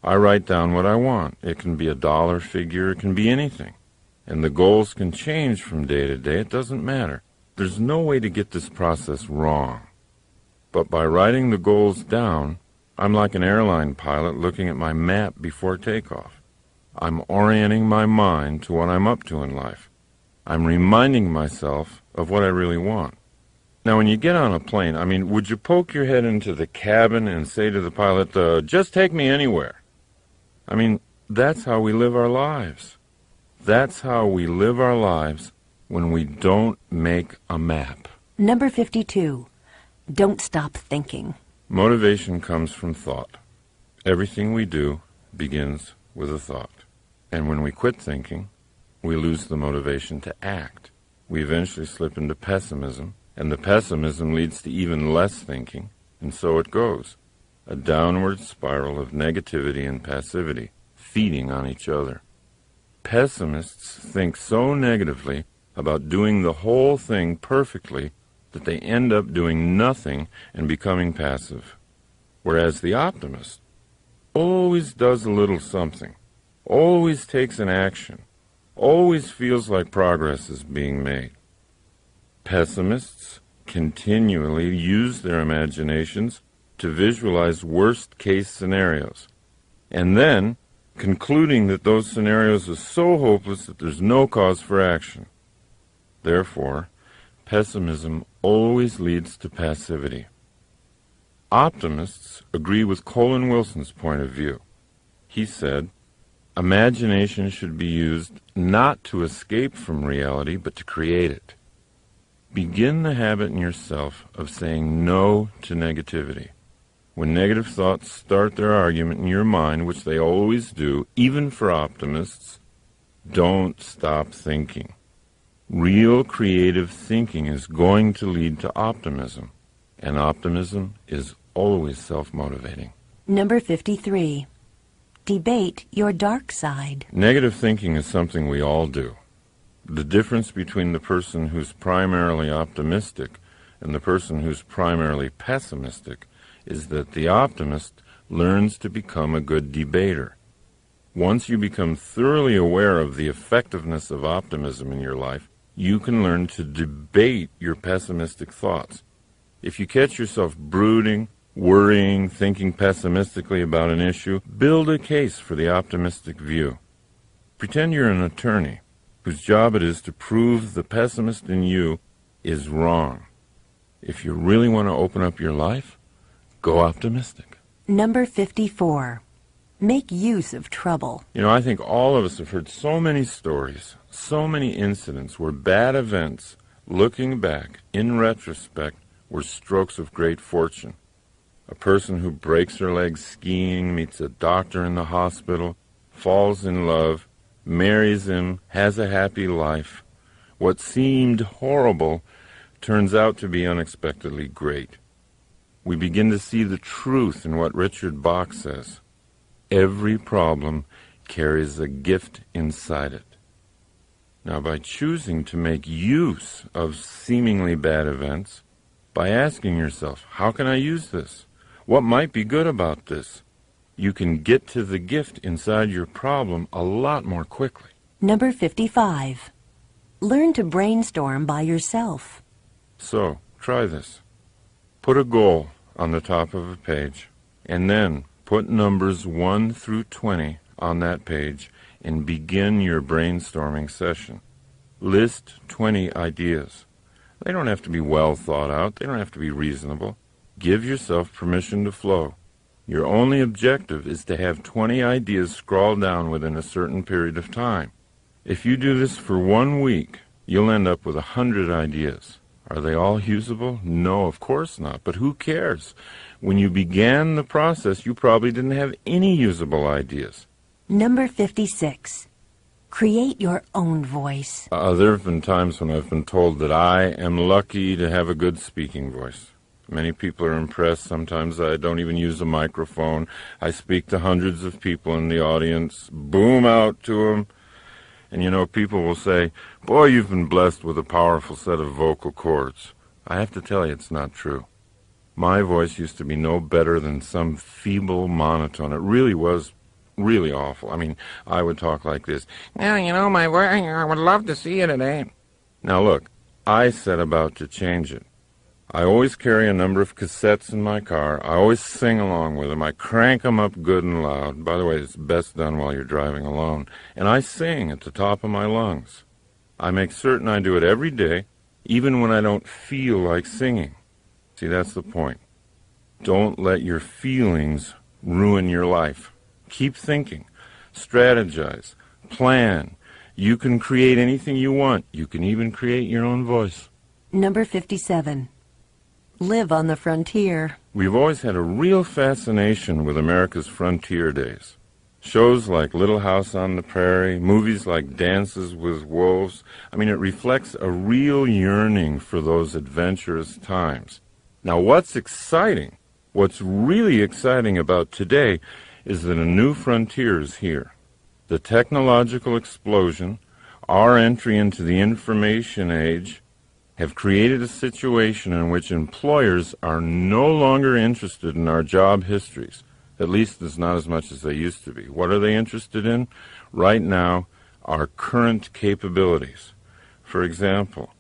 I write down what I want. It can be a dollar figure, it can be anything. And the goals can change from day to day. It doesn't matter. There's no way to get this process wrong. But by writing the goals down, I'm like an airline pilot looking at my map before takeoff. I'm orienting my mind to what I'm up to in life. I'm reminding myself of what I really want. Now, when you get on a plane, would you poke your head into the cabin and say to the pilot, just take me anywhere? That's how we live our lives. That's how we live our lives when we don't make a map. Number 52. Don't stop thinking. Motivation comes from thought. Everything we do begins with a thought. And when we quit thinking, we lose the motivation to act. We eventually slip into pessimism, and the pessimism leads to even less thinking, and so it goes. A downward spiral of negativity and passivity, feeding on each other. Pessimists think so negatively about doing the whole thing perfectly that they end up doing nothing and becoming passive. Whereas the optimist always does a little something, always takes an action, always feels like progress is being made. Pessimists continually use their imaginations to visualize worst-case scenarios, and then concluding that those scenarios are so hopeless that there's no cause for action. Therefore, pessimism always leads to passivity. Optimists agree with Colin Wilson's point of view. He said, imagination should be used not to escape from reality, but to create it. Begin the habit in yourself of saying no to negativity. When negative thoughts start their argument in your mind, which they always do, even for optimists, don't stop thinking. Real creative thinking is going to lead to optimism, and optimism is always self-motivating. Number 53. Debate your dark side. Negative thinking is something we all do. The difference between the person who's primarily optimistic and the person who's primarily pessimistic is that the optimist learns to become a good debater. Once you become thoroughly aware of the effectiveness of optimism in your life, you can learn to debate your pessimistic thoughts. If you catch yourself brooding, worrying, thinking pessimistically about an issue, build a case for the optimistic view. Pretend you're an attorney whose job it is to prove the pessimist in you is wrong. If you really want to open up your life, go optimistic. Number 54. Make use of trouble. You know, I think all of us have heard so many stories, so many incidents where bad events, looking back, in retrospect, were strokes of great fortune. A person who breaks her leg skiing, meets a doctor in the hospital, falls in love, marries him, has a happy life. What seemed horrible turns out to be unexpectedly great. We begin to see the truth in what Richard Bach says. Every problem carries a gift inside it. Now, by choosing to make use of seemingly bad events, by asking yourself, how can I use this? What might be good about this? You can get to the gift inside your problem a lot more quickly. Number 55. Learn to brainstorm by yourself. So, try this. Put a goal on the top of a page, and then put numbers 1 through 20 on that page and begin your brainstorming session. List 20 ideas. They don't have to be well thought out. They don't have to be reasonable. Give yourself permission to flow. Your only objective is to have 20 ideas scrawled down within a certain period of time. If you do this for 1 week, you'll end up with 100 ideas. Are they all usable? No, of course not. But who cares? When you began the process, you probably didn't have any usable ideas. Number 56. Create your own voice. There have been times when I've been told that I am lucky to have a good speaking voice. Many people are impressed. Sometimes I don't even use a microphone. I speak to hundreds of people in the audience, boom out to them. And you know, people will say, boy, you've been blessed with a powerful set of vocal cords. I have to tell you, it's not true. My voice used to be no better than some feeble monotone. It really was really awful. I mean, I would talk like this. Now, you know, my voice, I would love to see you today. Now look, I set about to change it. I always carry a number of cassettes in my car. I always sing along with them. I crank them up good and loud. By the way, it's best done while you're driving alone. And I sing at the top of my lungs. I make certain I do it every day, even when I don't feel like singing. See, that's the point. Don't let your feelings ruin your life. Keep thinking. Strategize. Plan. You can create anything you want. You can even create your own voice. Number 57. Live on the frontier. We've always had a real fascination with America's frontier days. Shows like Little House on the Prairie, movies like Dances with Wolves. I mean, it reflects a real yearning for those adventurous times. Now, what's exciting, what's really exciting about today is that a new frontier is here. The technological explosion, our entry into the information age, have created a situation in which employers are no longer interested in our job histories. At least it's not as much as they used to be. What are they interested in? Right now, our current capabilities. For example,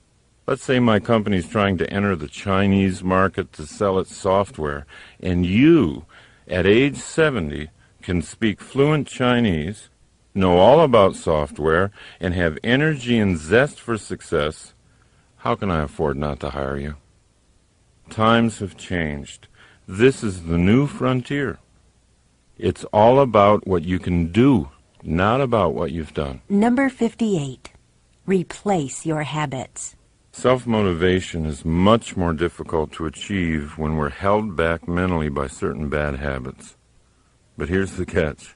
let's say my company's trying to enter the Chinese market to sell its software, and you, at age 70, can speak fluent Chinese, know all about software, and have energy and zest for success. How can I afford not to hire you? Times have changed. This is the new frontier. It's all about what you can do, not about what you've done. Number 58. Replace your habits. Self-motivation is much more difficult to achieve when we're held back mentally by certain bad habits. But here's the catch.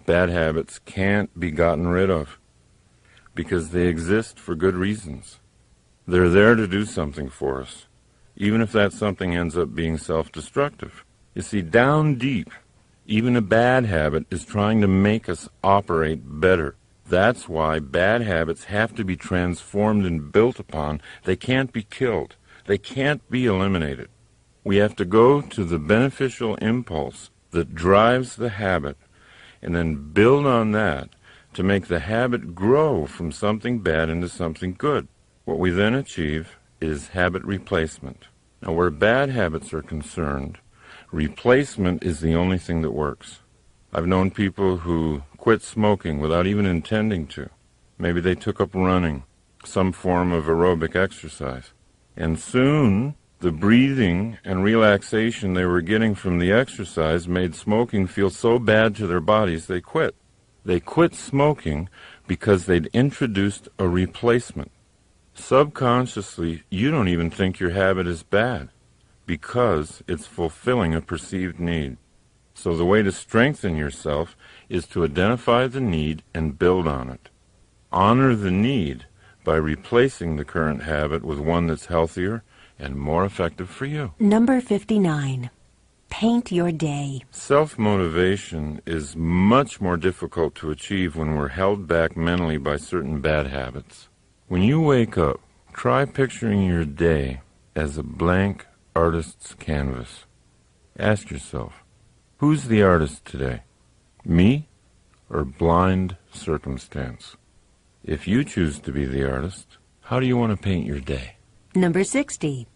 Bad habits can't be gotten rid of because they exist for good reasons. They're there to do something for us, even if that something ends up being self-destructive. You see, down deep, even a bad habit is trying to make us operate better. That's why bad habits have to be transformed and built upon. They can't be killed. They can't be eliminated. We have to go to the beneficial impulse that drives the habit and then build on that to make the habit grow from something bad into something good. What we then achieve is habit replacement. Now, where bad habits are concerned, Replacement is the only thing that works. I've known people who quit smoking without even intending to. Maybe they took up running, some form of aerobic exercise. And soon, the breathing and relaxation they were getting from the exercise made smoking feel so bad to their bodies they quit. They quit smoking because they'd introduced a replacement. Subconsciously, you don't even think your habit is bad because it's fulfilling a perceived need. So the way to strengthen yourself is to identify the need and build on it. Honor the need by replacing the current habit with one that's healthier and more effective for you. Number 59. Paint your day. Self-motivation is much more difficult to achieve when we're held back mentally by certain bad habits. When you wake up, try picturing your day as a blank artist's canvas. Ask yourself, who's the artist today? Me or blind circumstance? If you choose to be the artist, how do you want to paint your day? Number 60.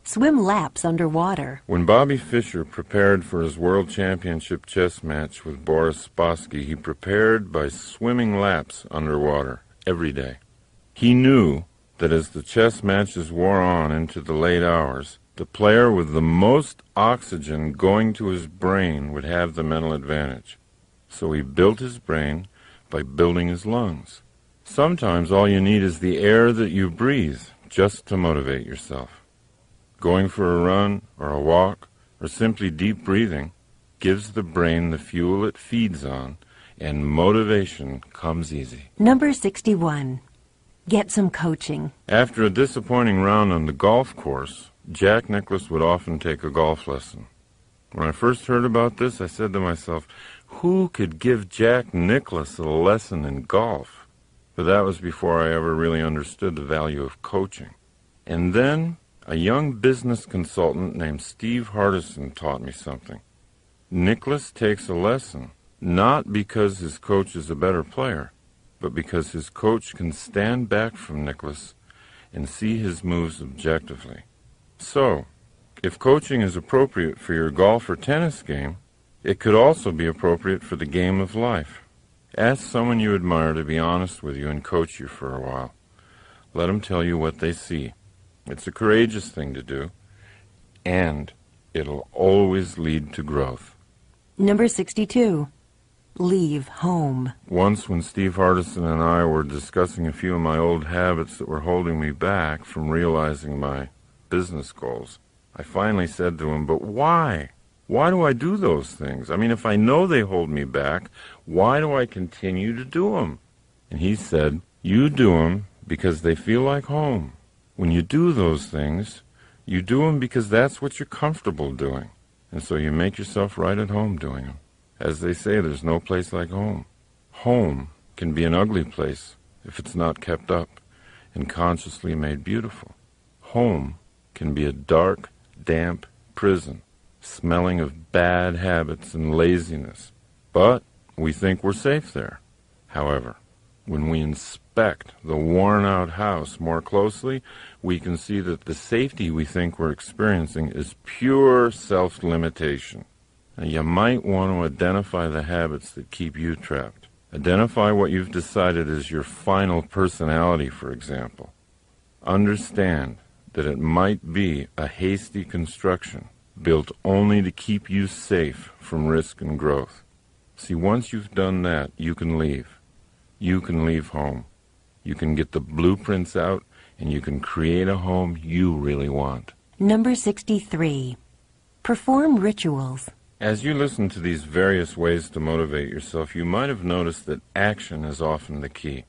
Swim laps underwater. When Bobby Fischer prepared for his World Championship chess match with Boris Spassky, he prepared by swimming laps underwater every day. He knew that as the chess matches wore on into the late hours, the player with the most oxygen going to his brain would have the mental advantage. So he built his brain by building his lungs. Sometimes all you need is the air that you breathe just to motivate yourself. Going for a run or a walk or simply deep breathing gives the brain the fuel it feeds on, and motivation comes easy. Number 61. Get some coaching. After a disappointing round on the golf course, Jack Nicklaus would often take a golf lesson. When I first heard about this, I said to myself, who could give Jack Nicklaus a lesson in golf? But that was before I ever really understood the value of coaching. And then a young business consultant named Steve Hardison taught me something. Nicklaus takes a lesson, not because his coach is a better player, but because his coach can stand back from Nicklaus and see his moves objectively. So, if coaching is appropriate for your golf or tennis game, it could also be appropriate for the game of life. Ask someone you admire to be honest with you and coach you for a while. Let them tell you what they see. It's a courageous thing to do, and it'll always lead to growth. Number 62. Leave home. Once when Steve Hardison and I were discussing a few of my old habits that were holding me back from realizing my business goals, I finally said to him, but why? Why do I do those things? I mean, if I know they hold me back, why do I continue to do them? And he said, you do them because they feel like home. When you do those things, you do them because that's what you're comfortable doing. And so you make yourself right at home doing them. As they say, there's no place like home. Home can be an ugly place if it's not kept up and consciously made beautiful. Home can be a dark, damp prison, smelling of bad habits and laziness. But we think we're safe there. However, when we inspect the worn-out house more closely, we can see that the safety we think we're experiencing is pure self-limitation. Now, you might want to identify the habits that keep you trapped. Identify what you've decided is your final personality, for example. Understand that it might be a hasty construction built only to keep you safe from risk and growth. See, once you've done that, you can leave. You can leave home. You can get the blueprints out, and you can create a home you really want. Number 63. Perform rituals. As you listen to these various ways to motivate yourself, you might have noticed that action is often the key.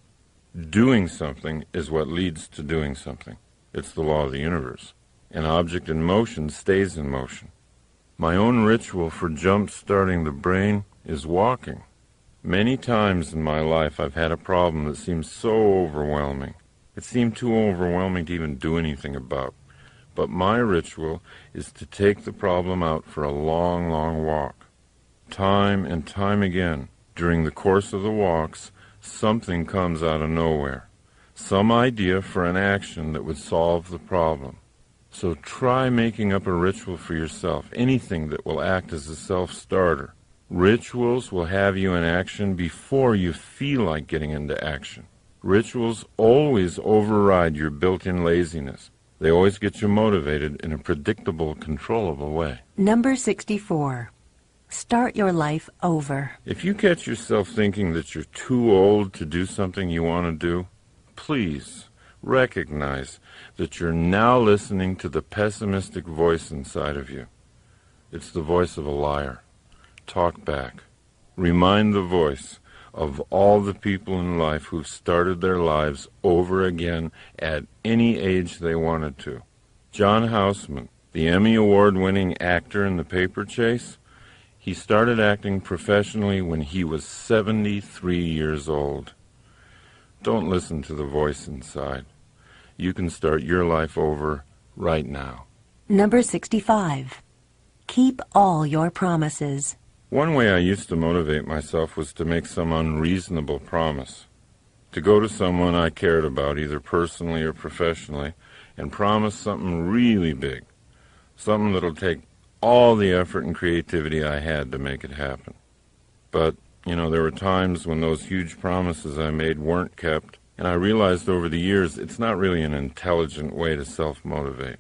Doing something is what leads to doing something. It's the law of the universe. An object in motion stays in motion. My own ritual for jump-starting the brain is walking. Many times in my life I've had a problem that seemed so overwhelming. It seemed too overwhelming to even do anything about. But my ritual is to take the problem out for a long, long walk. Time and time again, during the course of the walks, something comes out of nowhere. Some idea for an action that would solve the problem. So try making up a ritual for yourself, anything that will act as a self-starter. Rituals will have you in action before you feel like getting into action. Rituals always override your built-in laziness. They always get you motivated in a predictable, controllable way. Number 64. Start your life over. If you catch yourself thinking that you're too old to do something you want to do, please recognize that you're now listening to the pessimistic voice inside of you. It's the voice of a liar. Talk back. Remind the voice of all the people in life who've started their lives over again at any age they wanted to. John Houseman, the Emmy Award-winning actor in The Paper Chase, he started acting professionally when he was 73 years old. Don't listen to the voice inside. You can start your life over right now. Number 65. Keep all your promises. One way I used to motivate myself was to make some unreasonable promise. To go to someone I cared about, either personally or professionally, and promise something really big. Something that'll take all the effort and creativity I had to make it happen. But, there were times when those huge promises I made weren't kept, and I realized over the years it's not really an intelligent way to self-motivate.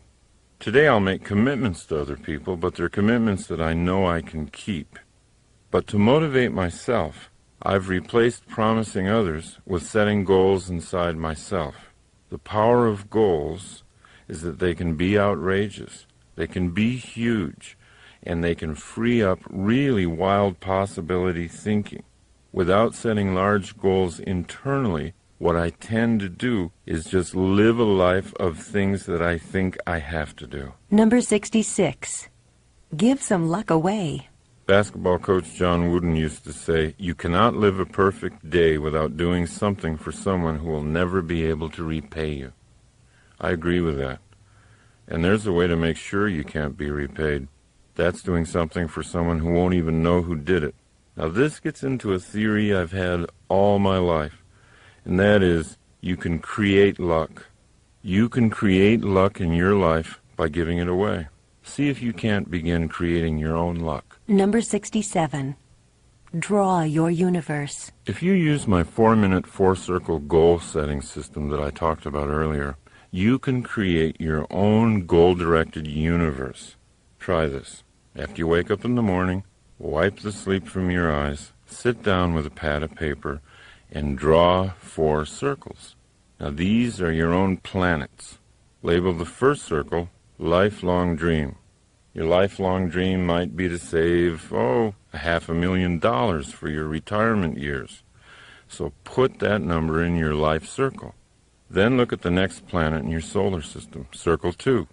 Today I'll make commitments to other people, but they're commitments that I know I can keep. But to motivate myself, I've replaced promising others with setting goals inside myself. The power of goals is that they can be outrageous, they can be huge, and they can free up really wild possibility thinking. Without setting large goals internally, what I tend to do is just live a life of things that I think I have to do. Number 66. Give some luck away. Basketball coach John Wooden used to say, "You cannot live a perfect day without doing something for someone who will never be able to repay you." I agree with that. And there's a way to make sure you can't be repaid. That's doing something for someone who won't even know who did it. Now this gets into a theory I've had all my life, and that is you can create luck. You can create luck in your life by giving it away. See if you can't begin creating your own luck. Number 67. Draw your universe. If you use my 4-minute 4-circle goal-setting system that I talked about earlier, you can create your own goal-directed universe. Try this. After you wake up in the morning, wipe the sleep from your eyes, sit down with a pad of paper, and draw 4 circles. Now these are your own planets. Label the first circle, lifelong dream. Your lifelong dream might be to save, $500,000 for your retirement years. So put that number in your life circle. Then look at the next planet in your solar system, circle 2.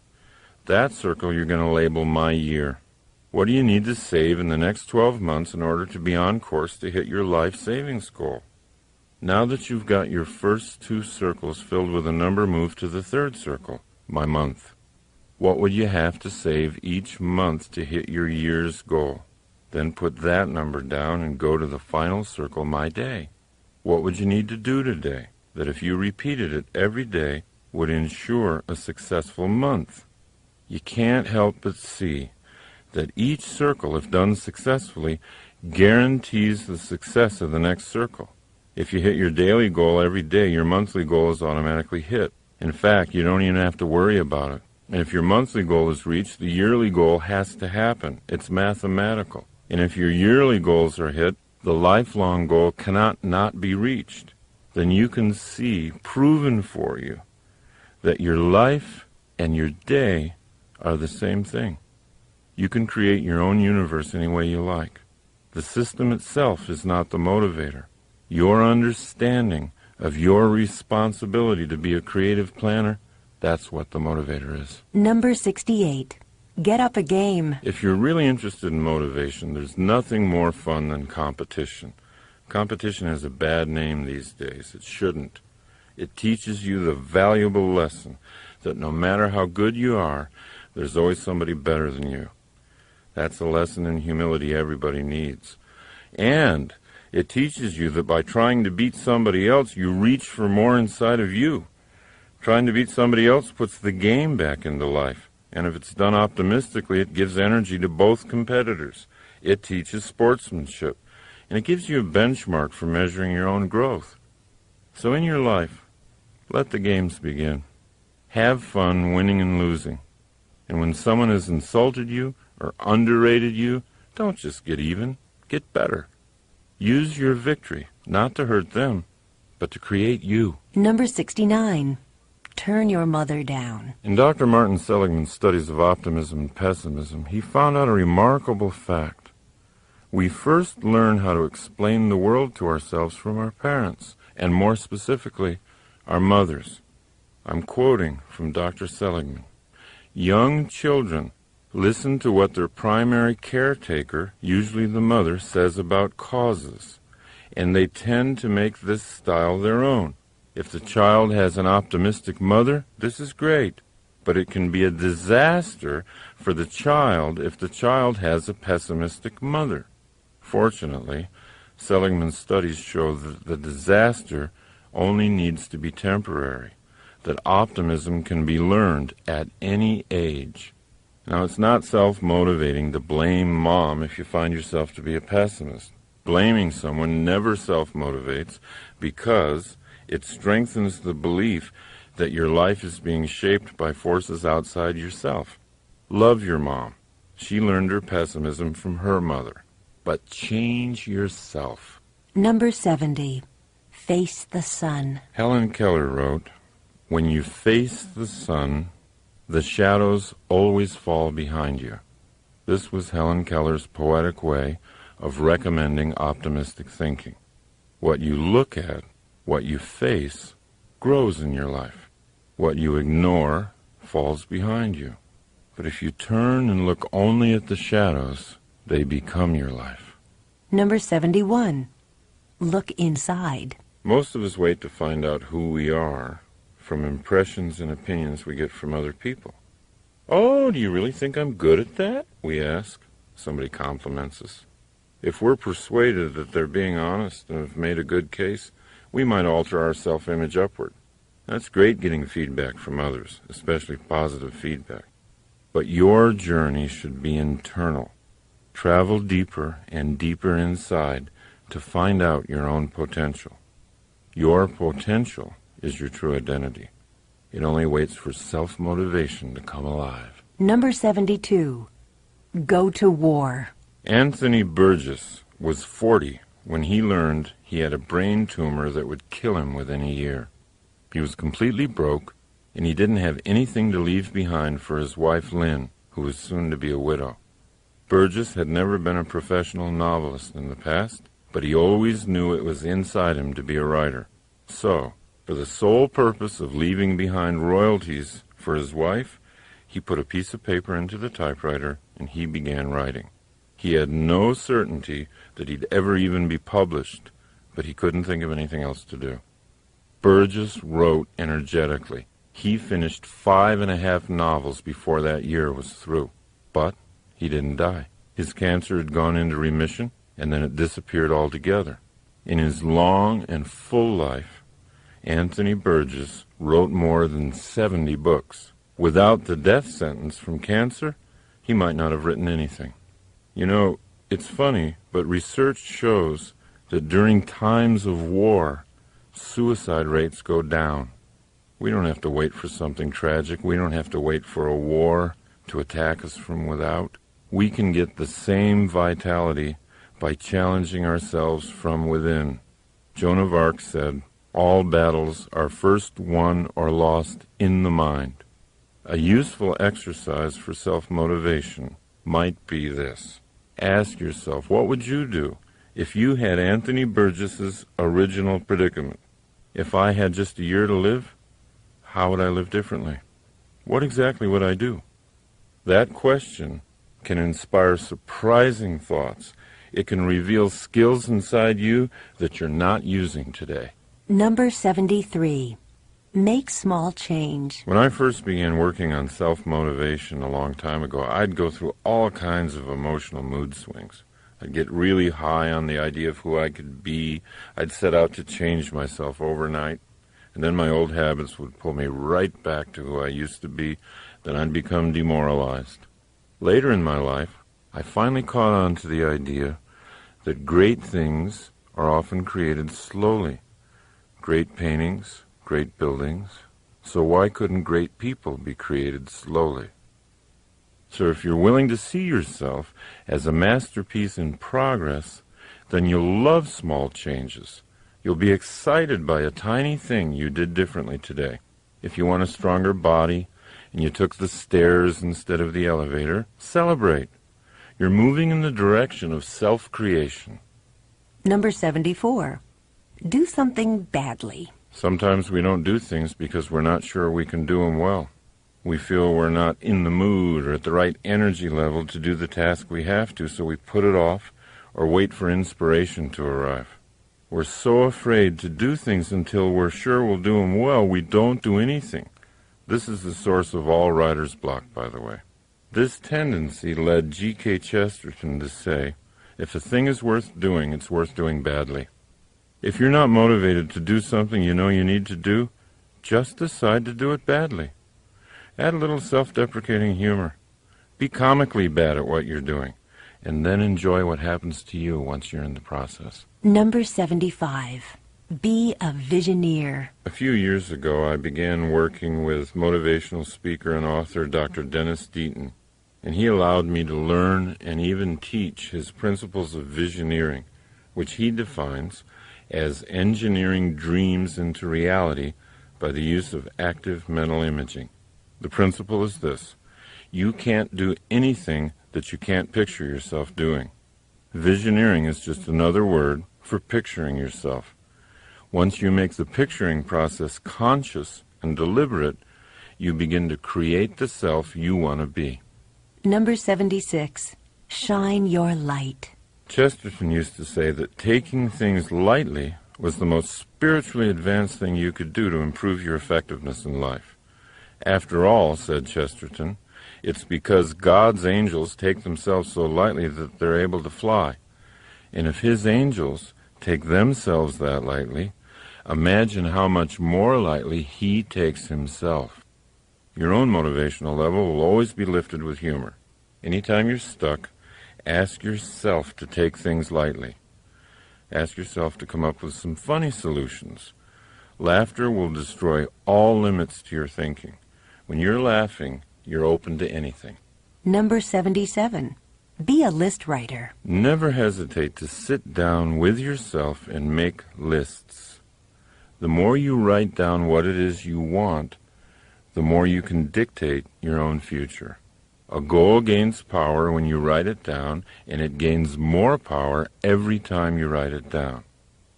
That circle you're going to label my year. What do you need to save in the next 12 months in order to be on course to hit your life savings goal? Now that you've got your first 2 circles filled with a number, move to the third circle, my month. What would you have to save each month to hit your year's goal? Then put that number down and go to the final circle, my day. What would you need to do today that if you repeated it every day would ensure a successful month? You can't help but see that each circle, if done successfully, guarantees the success of the next circle. If you hit your daily goal every day, your monthly goal is automatically hit. In fact, you don't even have to worry about it. And if your monthly goal is reached, the yearly goal has to happen. It's mathematical. And if your yearly goals are hit, the lifelong goal cannot not be reached. Then you can see, proven for you, that your life and your day are the same thing. You can create your own universe any way you like. The system itself is not the motivator. Your understanding of your responsibility to be a creative planner, that's what the motivator is. Number 68. Get up a game. If you're really interested in motivation, there's nothing more fun than competition. Competition has a bad name these days. It shouldn't. It teaches you the valuable lesson that no matter how good you are, there's always somebody better than you. That's a lesson in humility everybody needs. And it teaches you that by trying to beat somebody else, you reach for more inside of you. Trying to beat somebody else puts the game back into life, and if it's done optimistically, it gives energy to both competitors. It teaches sportsmanship, and it gives you a benchmark for measuring your own growth. So in your life, let the games begin. Have fun winning and losing. And when someone has insulted you or underrated you, don't just get even, get better. Use your victory, not to hurt them, but to create you. Number 69. Turn your mother down. In Dr. Martin Seligman's studies of optimism and pessimism, he found out a remarkable fact. We first learn how to explain the world to ourselves from our parents, and more specifically, our mothers. I'm quoting from Dr. Seligman. Young children listen to what their primary caretaker, usually the mother, says about causes, and they tend to make this style their own. If the child has an optimistic mother, this is great, but it can be a disaster for the child if the child has a pessimistic mother. Fortunately, Seligman's studies show that the disaster only needs to be temporary, that optimism can be learned at any age. Now, it's not self-motivating to blame mom if you find yourself to be a pessimist. Blaming someone never self-motivates because it strengthens the belief that your life is being shaped by forces outside yourself. Love your mom. She learned her pessimism from her mother. But change yourself. Number 70. Face the sun. Helen Keller wrote, "When you face the sun, the shadows always fall behind you." This was Helen Keller's poetic way of recommending optimistic thinking. What you look at, what you face, grows in your life. What you ignore falls behind you. But if you turn and look only at the shadows, they become your life. Number 71. Look inside. Most of us wait to find out who we are from impressions and opinions we get from other people. "Oh, do you really think I'm good at that?" we ask. Somebody compliments us. If we're persuaded that they're being honest and have made a good case, we might alter our self-image upward. That's great getting feedback from others, especially positive feedback. But your journey should be internal. Travel deeper and deeper inside to find out your own potential. Your potential is your true identity. It only waits for self-motivation to come alive. Number 72. Go to war. Anthony Burgess was 40 when he learned he had a brain tumor that would kill him within a year. He was completely broke, and he didn't have anything to leave behind for his wife Lynn, who was soon to be a widow. Burgess had never been a professional novelist in the past, but he always knew it was inside him to be a writer. So, for the sole purpose of leaving behind royalties for his wife, he put a piece of paper into the typewriter and he began writing. He had no certainty that he'd ever even be published, but he couldn't think of anything else to do. Burgess wrote energetically. He finished 5.5 novels before that year was through. But he didn't die. His cancer had gone into remission, and then it disappeared altogether. In his long and full life, Anthony Burgess wrote more than 70 books. Without the death sentence from cancer, he might not have written anything. You know, it's funny, but research shows that during times of war, suicide rates go down. We don't have to wait for something tragic. We don't have to wait for a war to attack us from without. We can get the same vitality by challenging ourselves from within. Joan of Arc said, "All battles are first won or lost in the mind." A useful exercise for self-motivation might be this. Ask yourself, what would you do if you had Anthony Burgess's original predicament? If I had just a year to live, how would I live differently? What exactly would I do? That question can inspire surprising thoughts. It can reveal skills inside you that you're not using today. Number 73. Make small change. When I first began working on self-motivation a long time ago, I'd go through all kinds of emotional mood swings. I'd get really high on the idea of who I could be. I'd set out to change myself overnight. and then my old habits would pull me right back to who I used to be. Then I'd become demoralized. Later in my life, I finally caught on to the idea that great things are often created slowly. Great paintings, great buildings. So why couldn't great people be created slowly? So if you're willing to see yourself as a masterpiece in progress, then you'll love small changes. You'll be excited by a tiny thing you did differently today. If you want a stronger body and you took the stairs instead of the elevator, celebrate. You're moving in the direction of self-creation. Number 74. Do something badly. Sometimes we don't do things because we're not sure we can do them well. We feel we're not in the mood or at the right energy level to do the task we have to, so we put it off or wait for inspiration to arrive. We're so afraid to do things until we're sure we'll do them well, we don't do anything. This is the source of all writer's block, by the way. This tendency led G.K. Chesterton to say, if a thing is worth doing, it's worth doing badly. If you're not motivated to do something you know you need to do, just decide to do it badly. Add a little self-deprecating humor. Be comically bad at what you're doing, and then enjoy what happens to you once you're in the process. Number 75. Be a visioneer. A few years ago, I began working with motivational speaker and author Dr. Dennis Deaton, and he allowed me to learn and even teach his principles of visioneering, which he defines as engineering dreams into reality by the use of active mental imaging. The principle is this: you can't do anything that you can't picture yourself doing. Visioneering is just another word for picturing yourself. Once you make the picturing process conscious and deliberate, you begin to create the self you want to be. Number 76. Shine your light. Chesterton used to say that taking things lightly was the most spiritually advanced thing you could do to improve your effectiveness in life. After all, said Chesterton, it's because God's angels take themselves so lightly that they're able to fly. And if his angels take themselves that lightly, imagine how much more lightly he takes himself. Your own motivational level will always be lifted with humor. Anytime you're stuck, ask yourself to take things lightly. Ask yourself to come up with some funny solutions. Laughter will destroy all limits to your thinking. When you're laughing, you're open to anything. Number 77. Be a list writer. Never hesitate to sit down with yourself and make lists. The more you write down what it is you want, the more you can dictate your own future. A goal gains power when you write it down, and it gains more power every time you write it down.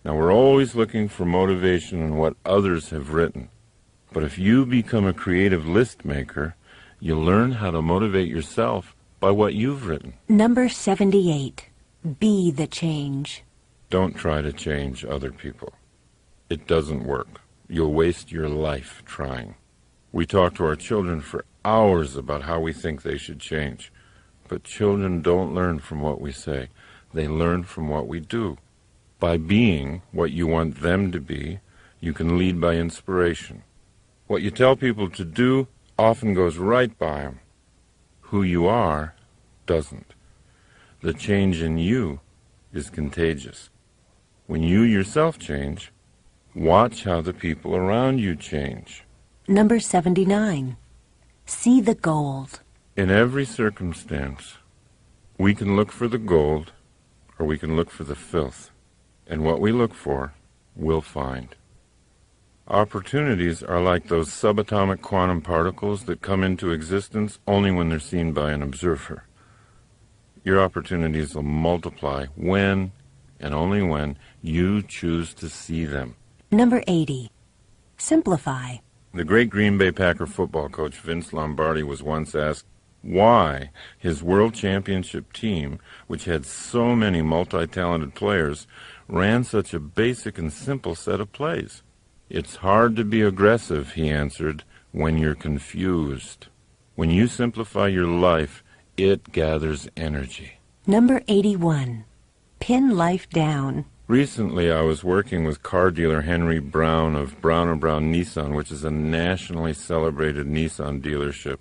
Now, we're always looking for motivation in what others have written. But if you become a creative list maker, you'll learn how to motivate yourself by what you've written. Number 78. Be the change. Don't try to change other people. It doesn't work. You'll waste your life trying. We talk to our children for hours about how we think they should change. But children don't learn from what we say. They learn from what we do. By being what you want them to be, you can lead by inspiration. What you tell people to do often goes right by them. Who you are doesn't. The change in you is contagious. When you yourself change, watch how the people around you change. Number 79. See the gold. In every circumstance, we can look for the gold or we can look for the filth. And what we look for, we'll find. Opportunities are like those subatomic quantum particles that come into existence only when they're seen by an observer. Your opportunities will multiply when, and only when, you choose to see them. Number 80. Simplify. The great Green Bay Packer football coach Vince Lombardi was once asked why his world championship team, which had so many multi-talented players, ran such a basic and simple set of plays. It's hard to be aggressive, he answered, when you're confused. When you simplify your life, it gathers energy. Number 81. Pin life down. Recently, I was working with car dealer Henry Brown of Brown & Brown Nissan, which is a nationally celebrated Nissan dealership,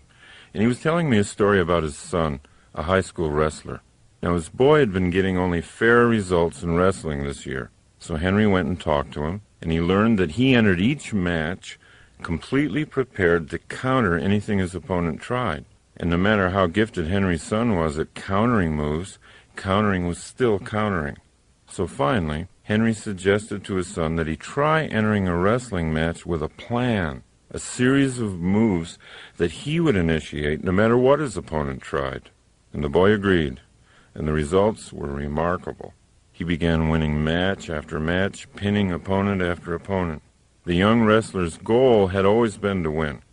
and he was telling me a story about his son, a high school wrestler. Now, his boy had been getting only fair results in wrestling this year, so Henry went and talked to him, and he learned that he entered each match completely prepared to counter anything his opponent tried. And no matter how gifted Henry's son was at countering moves, countering was still countering. So finally, Henry suggested to his son that he try entering a wrestling match with a plan, a series of moves that he would initiate no matter what his opponent tried. And the boy agreed, and the results were remarkable. He began winning match after match, pinning opponent after opponent. The young wrestler's goal had always been to win.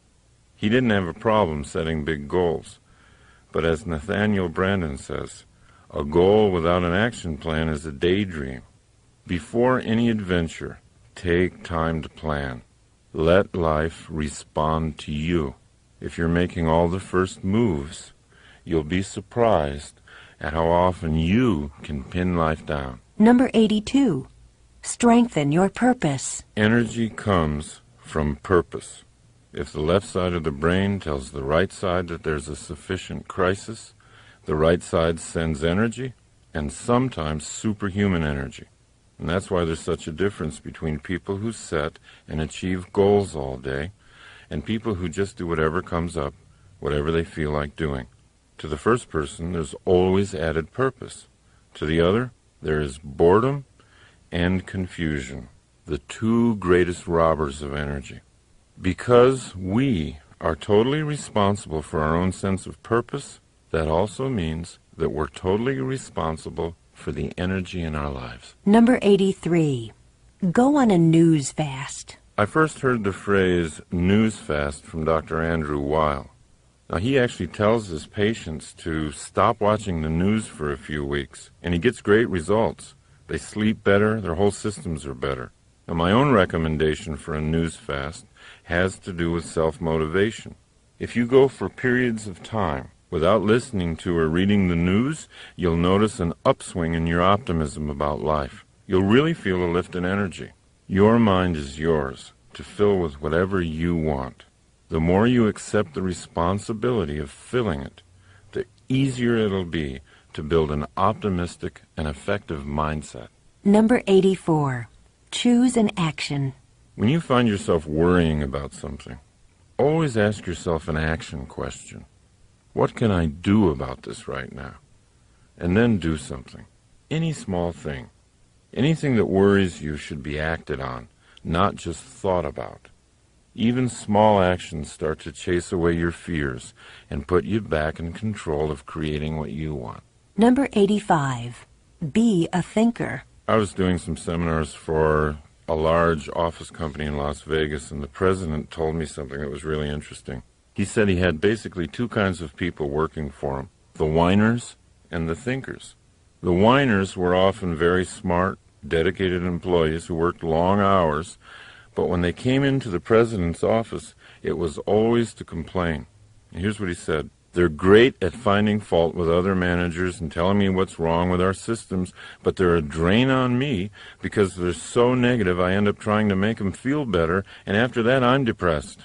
He didn't have a problem setting big goals. But as Nathaniel Branden says, a goal without an action plan is a daydream. Before any adventure, take time to plan. Let life respond to you. If you're making all the first moves, you'll be surprised at how often you can pin life down. Number 82. Strengthen your purpose. Energy comes from purpose. If the left side of the brain tells the right side that there's a sufficient crisis, the right side sends energy, and sometimes superhuman energy. And that's why there's such a difference between people who set and achieve goals all day and people who just do whatever comes up, whatever they feel like doing. To the first person, there's always added purpose. To the other, there is boredom and confusion, the two greatest robbers of energy. Because we are totally responsible for our own sense of purpose, that also means that we're totally responsible for the energy in our lives. Number 83. Go on a news fast. I first heard the phrase news fast from Dr. Andrew Weil. Now, he actually tells his patients to stop watching the news for a few weeks, and he gets great results. They sleep better, their whole systems are better. Now, my own recommendation for a news fast has to do with self-motivation. If you go for periods of time without listening to or reading the news, you'll notice an upswing in your optimism about life. You'll really feel a lift in energy. Your mind is yours to fill with whatever you want. The more you accept the responsibility of filling it, the easier it'll be to build an optimistic and effective mindset. Number 84. Choose an action. When you find yourself worrying about something, always ask yourself an action question. What can I do about this right now? And then do something. Any small thing. Anything that worries you should be acted on, not just thought about. Even small actions start to chase away your fears and put you back in control of creating what you want. Number 85. Be a thinker. I was doing some seminars for a large office company in Las Vegas, and the president told me something that was really interesting. He said he had basically two kinds of people working for him, the whiners and the thinkers. The whiners were often very smart, dedicated employees who worked long hours, but when they came into the president's office, it was always to complain. And here's what he said. They're great at finding fault with other managers and telling me what's wrong with our systems, but they're a drain on me because they're so negative I end up trying to make them feel better, and after that I'm depressed.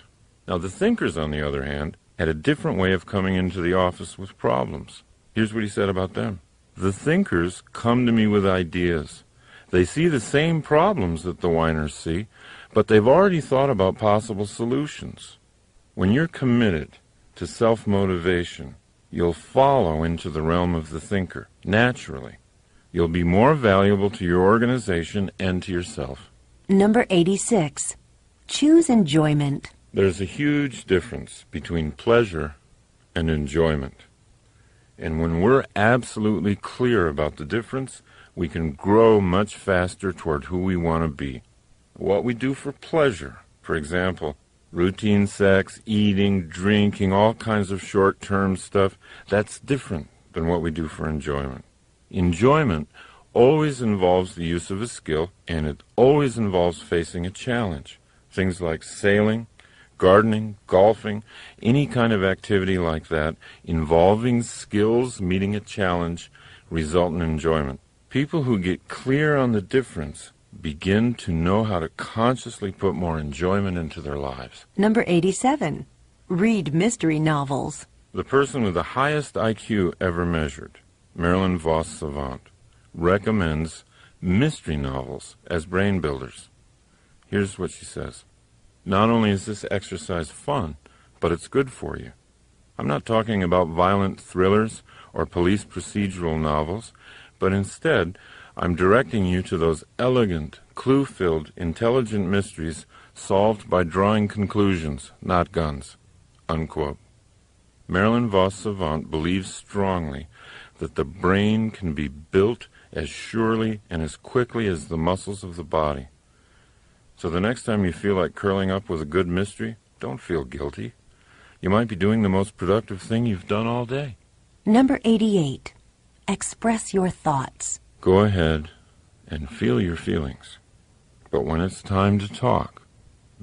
Now the thinkers, on the other hand, had a different way of coming into the office with problems. Here's what he said about them. The thinkers come to me with ideas. They see the same problems that the whiners see, but they've already thought about possible solutions. When you're committed to self-motivation, you'll follow into the realm of the thinker, naturally. You'll be more valuable to your organization and to yourself. Number 86. Choose enjoyment. There's a huge difference between pleasure and enjoyment. And when we're absolutely clear about the difference, we can grow much faster toward who we want to be. What we do for pleasure, for example, routine sex, eating, drinking, all kinds of short-term stuff, that's different than what we do for enjoyment. Enjoyment always involves the use of a skill, and it always involves facing a challenge. Things like sailing, gardening, golfing, any kind of activity like that involving skills meeting a challenge result in enjoyment. People who get clear on the difference begin to know how to consciously put more enjoyment into their lives. Number 87. Read mystery novels. The person with the highest IQ ever measured, Marilyn Vos Savant, recommends mystery novels as brain builders. Here's what she says. Not only is this exercise fun, but it's good for you. I'm not talking about violent thrillers or police procedural novels, but instead, I'm directing you to those elegant, clue-filled, intelligent mysteries solved by drawing conclusions, not guns." Unquote. Marilyn Vos Savant believes strongly that the brain can be built as surely and as quickly as the muscles of the body. So the next time you feel like curling up with a good mystery, don't feel guilty. You might be doing the most productive thing you've done all day. Number 88. Express your thoughts. Go ahead and feel your feelings. But when it's time to talk,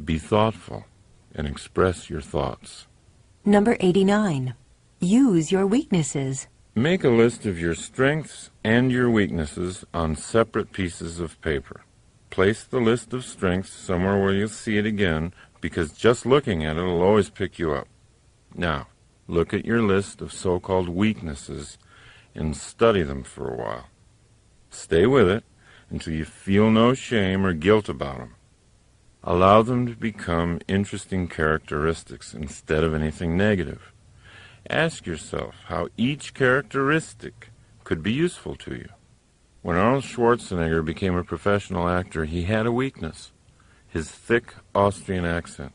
be thoughtful and express your thoughts. Number 89. Use your weaknesses. Make a list of your strengths and your weaknesses on separate pieces of paper. Place the list of strengths somewhere where you'll see it again, because just looking at it will always pick you up. Now, look at your list of so-called weaknesses and study them for a while. Stay with it until you feel no shame or guilt about them. Allow them to become interesting characteristics instead of anything negative. Ask yourself how each characteristic could be useful to you. When Arnold Schwarzenegger became a professional actor, he had a weakness: his thick Austrian accent.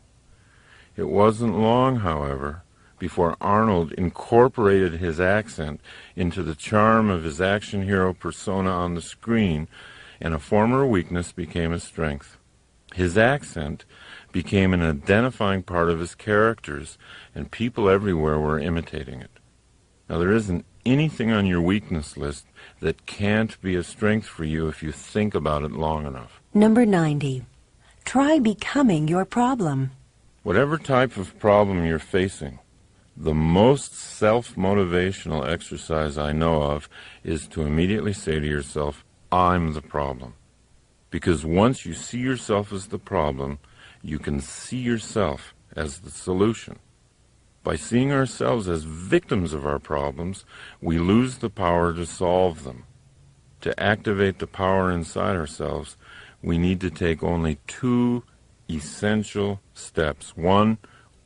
It wasn't long, however, before Arnold incorporated his accent into the charm of his action hero persona on the screen, and a former weakness became a strength. His accent became an identifying part of his characters, and people everywhere were imitating it. Now, there isn't anything on your weakness list that can't be a strength for you if you think about it long enough. Number 90. Try becoming your problem. Whatever type of problem you're facing, the most self-motivational exercise I know of is to immediately say to yourself, I'm the problem. Because once you see yourself as the problem, you can see yourself as the solution. By seeing ourselves as victims of our problems, we lose the power to solve them. To activate the power inside ourselves, we need to take only two essential steps. One,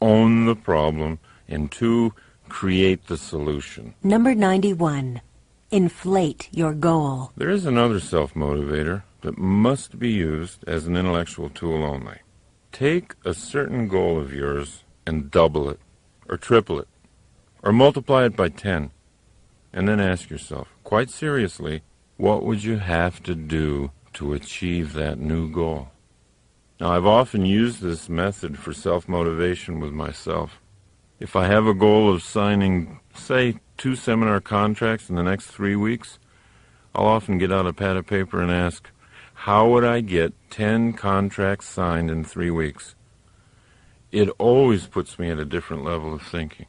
own the problem, and two, create the solution. Number 91. Inflate your goal. There is another self-motivator that must be used as an intellectual tool only. Take a certain goal of yours and double it, or triple it, or multiply it by 10, and then ask yourself, quite seriously, what would you have to do to achieve that new goal? Now, I've often used this method for self-motivation with myself. If I have a goal of signing, say, 2 seminar contracts in the next 3 weeks, I'll often get out a pad of paper and ask, how would I get 10 contracts signed in 3 weeks? It always puts me at a different level of thinking.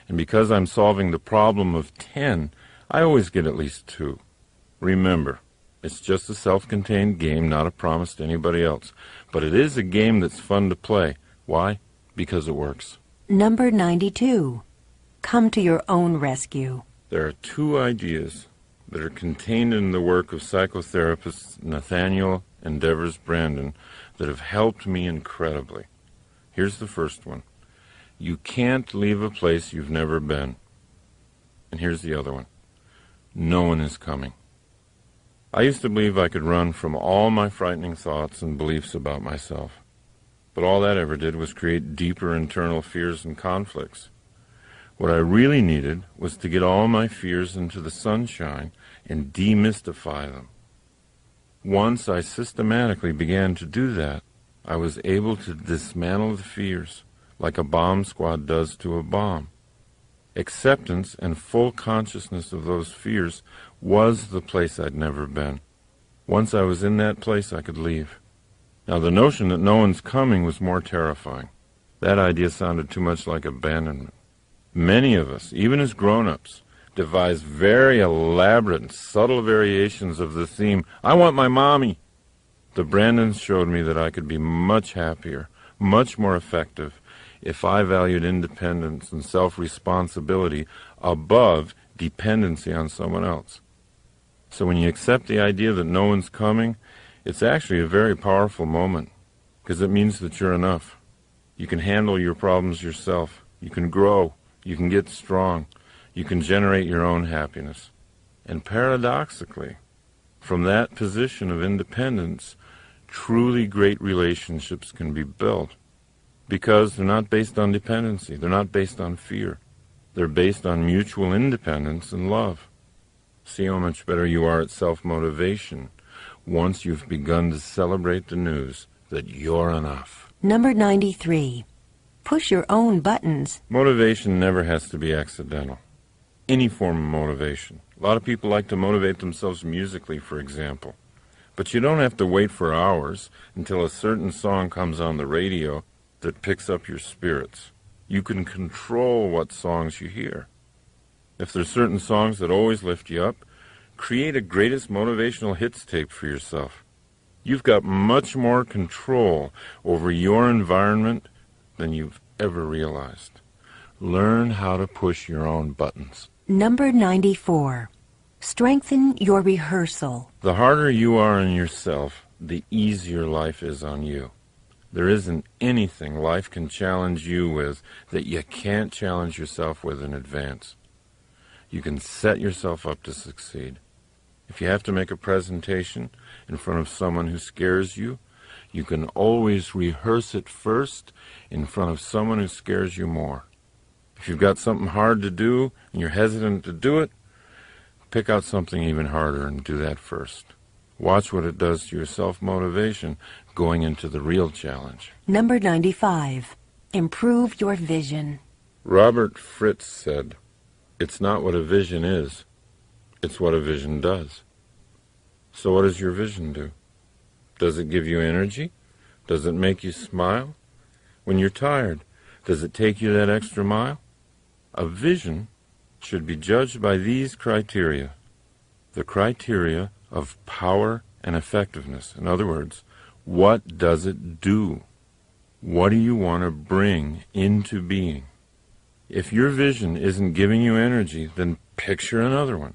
And because I'm solving the problem of 10, I always get at least 2. Remember, it's just a self-contained game, not a promise to anybody else. But it is a game that's fun to play. Why? Because it works. Number 92. Come to your own rescue. There are 2 ideas that are contained in the work of psychotherapist Nathaniel and Devers Brandon that have helped me incredibly. Here's the first one. You can't leave a place you've never been. And here's the other one. No one is coming. I used to believe I could run from all my frightening thoughts and beliefs about myself. But all that ever did was create deeper internal fears and conflicts. What I really needed was to get all my fears into the sunshine and demystify them. Once I systematically began to do that, I was able to dismantle the fears like a bomb squad does to a bomb. Acceptance and full consciousness of those fears was the place I'd never been. Once I was in that place, I could leave. Now, the notion that no one's coming was more terrifying. That idea sounded too much like abandonment. Many of us, even as grown-ups, devise very elaborate and subtle variations of the theme, "I want my mommy." The Brandons showed me that I could be much happier, much more effective, if I valued independence and self-responsibility above dependency on someone else. So when you accept the idea that no one's coming, it's actually a very powerful moment, because it means that you're enough. You can handle your problems yourself. You can grow. You can get strong. You can generate your own happiness. And paradoxically, from that position of independence, truly great relationships can be built, because they're not based on dependency. They're not based on fear. They're based on mutual independence and love. See how much better you are at self-motivation once you've begun to celebrate the news that you're enough. Number 93. Push your own buttons. Motivation never has to be accidental. Any form of motivation. A lot of people like to motivate themselves musically, for example. But you don't have to wait for hours until a certain song comes on the radio that picks up your spirits. You can control what songs you hear. If there's certain songs that always lift you up, create a greatest motivational hits tape for yourself. You've got much more control over your environment than you've ever realized. Learn how to push your own buttons. Number 94. Strengthen your rehearsal. The harder you are on yourself, the easier life is on you. There isn't anything life can challenge you with that you can't challenge yourself with in advance. You can set yourself up to succeed. If you have to make a presentation in front of someone who scares you, you can always rehearse it first in front of someone who scares you more. If you've got something hard to do and you're hesitant to do it, pick out something even harder and do that first. Watch what it does to your self-motivation going into the real challenge. Number 95. Improve your vision. Robert Fritz said, "It's not what a vision is, it's what a vision does." So what does your vision do? Does it give you energy? Does it make you smile? When you're tired, does it take you that extra mile? A vision should be judged by these criteria. The criteria of power and effectiveness. In other words, what does it do? What do you want to bring into being? If your vision isn't giving you energy, then picture another one.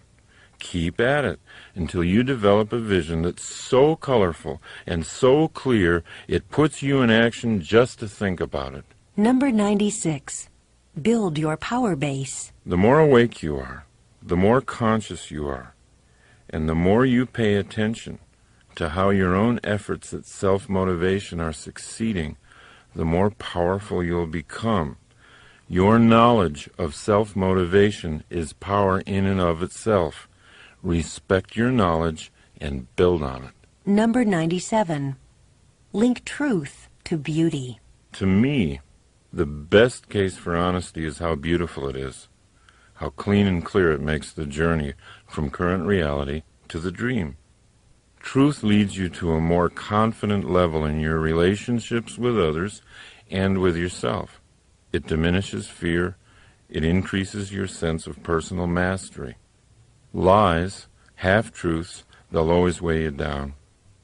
Keep at it until you develop a vision that's so colorful and so clear it puts you in action just to think about it. Number 96. Build your power base. The more awake you are, the more conscious you are, and the more you pay attention to how your own efforts at self-motivation are succeeding, the more powerful you'll become. Your knowledge of self-motivation is power in and of itself. Respect your knowledge and build on it. Number 97. Link truth to beauty. To me, the best case for honesty is how beautiful it is, how clean and clear it makes the journey from current reality to the dream. Truth leads you to a more confident level in your relationships with others and with yourself. It diminishes fear. It increases your sense of personal mastery. Lies, half-truths, they'll always weigh you down,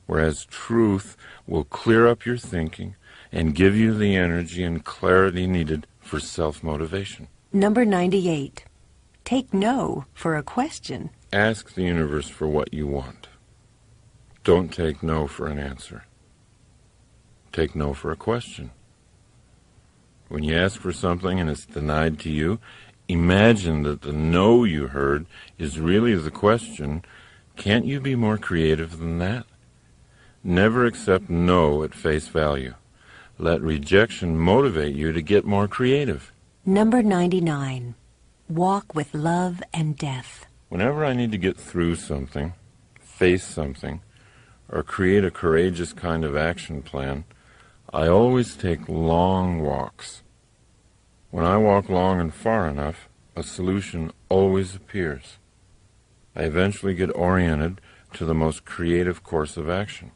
whereas truth will clear up your thinking and give you the energy and clarity needed for self-motivation. Number 98. Take no for a question. Ask the universe for what you want. Don't take no for an answer. Take no for a question. When you ask for something and it's denied to you, imagine that the no you heard is really the question. Can't you be more creative than that? Never accept no at face value. Let rejection motivate you to get more creative. Number 99. Walk with love and death. Whenever I need to get through something, face something, or create a courageous kind of action plan, I always take long walks. When I walk long and far enough, a solution always appears. I eventually get oriented to the most creative course of action.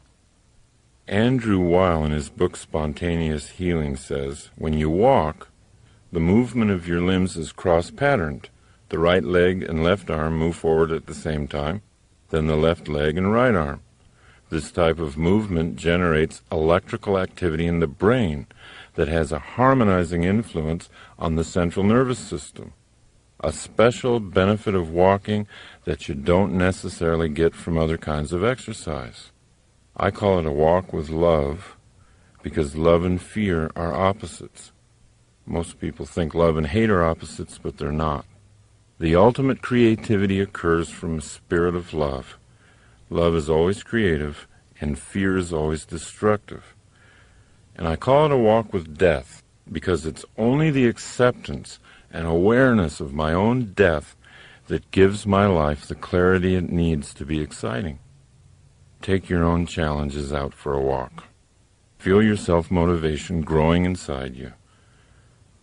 Andrew Weil, in his book Spontaneous Healing, says, when you walk, the movement of your limbs is cross-patterned, The right leg and left arm move forward at the same time, then the left leg and right arm. This type of movement generates electrical activity in the brain that has a harmonizing influence on the central nervous system. A special benefit of walking that you don't necessarily get from other kinds of exercise. I call it a walk with love because love and fear are opposites. Most people think love and hate are opposites, but they're not. The ultimate creativity occurs from a spirit of love. Love is always creative, and fear is always destructive. And I call it a walk with death because it's only the acceptance and awareness of my own death that gives my life the clarity it needs to be exciting. Take your own challenges out for a walk. Feel your self-motivation growing inside you.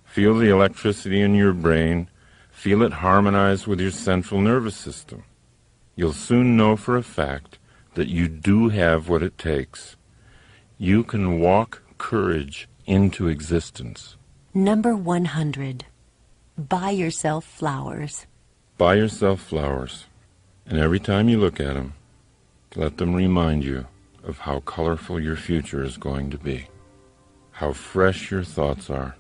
Feel the electricity in your brain. Feel it harmonize with your central nervous system. You'll soon know for a fact that you do have what it takes. You can walk courage into existence. Number 100. Buy yourself flowers. Buy yourself flowers, and every time you look at them, let them remind you of how colorful your future is going to be, how fresh your thoughts are,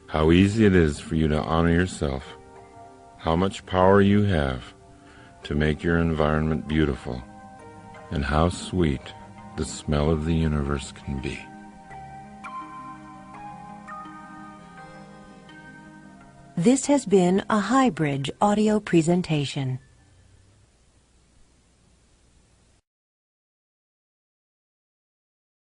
how easy it is for you to honor yourself, how much power you have to make your environment beautiful, and how sweet the smell of the universe can be. This has been a Highbridge audio presentation.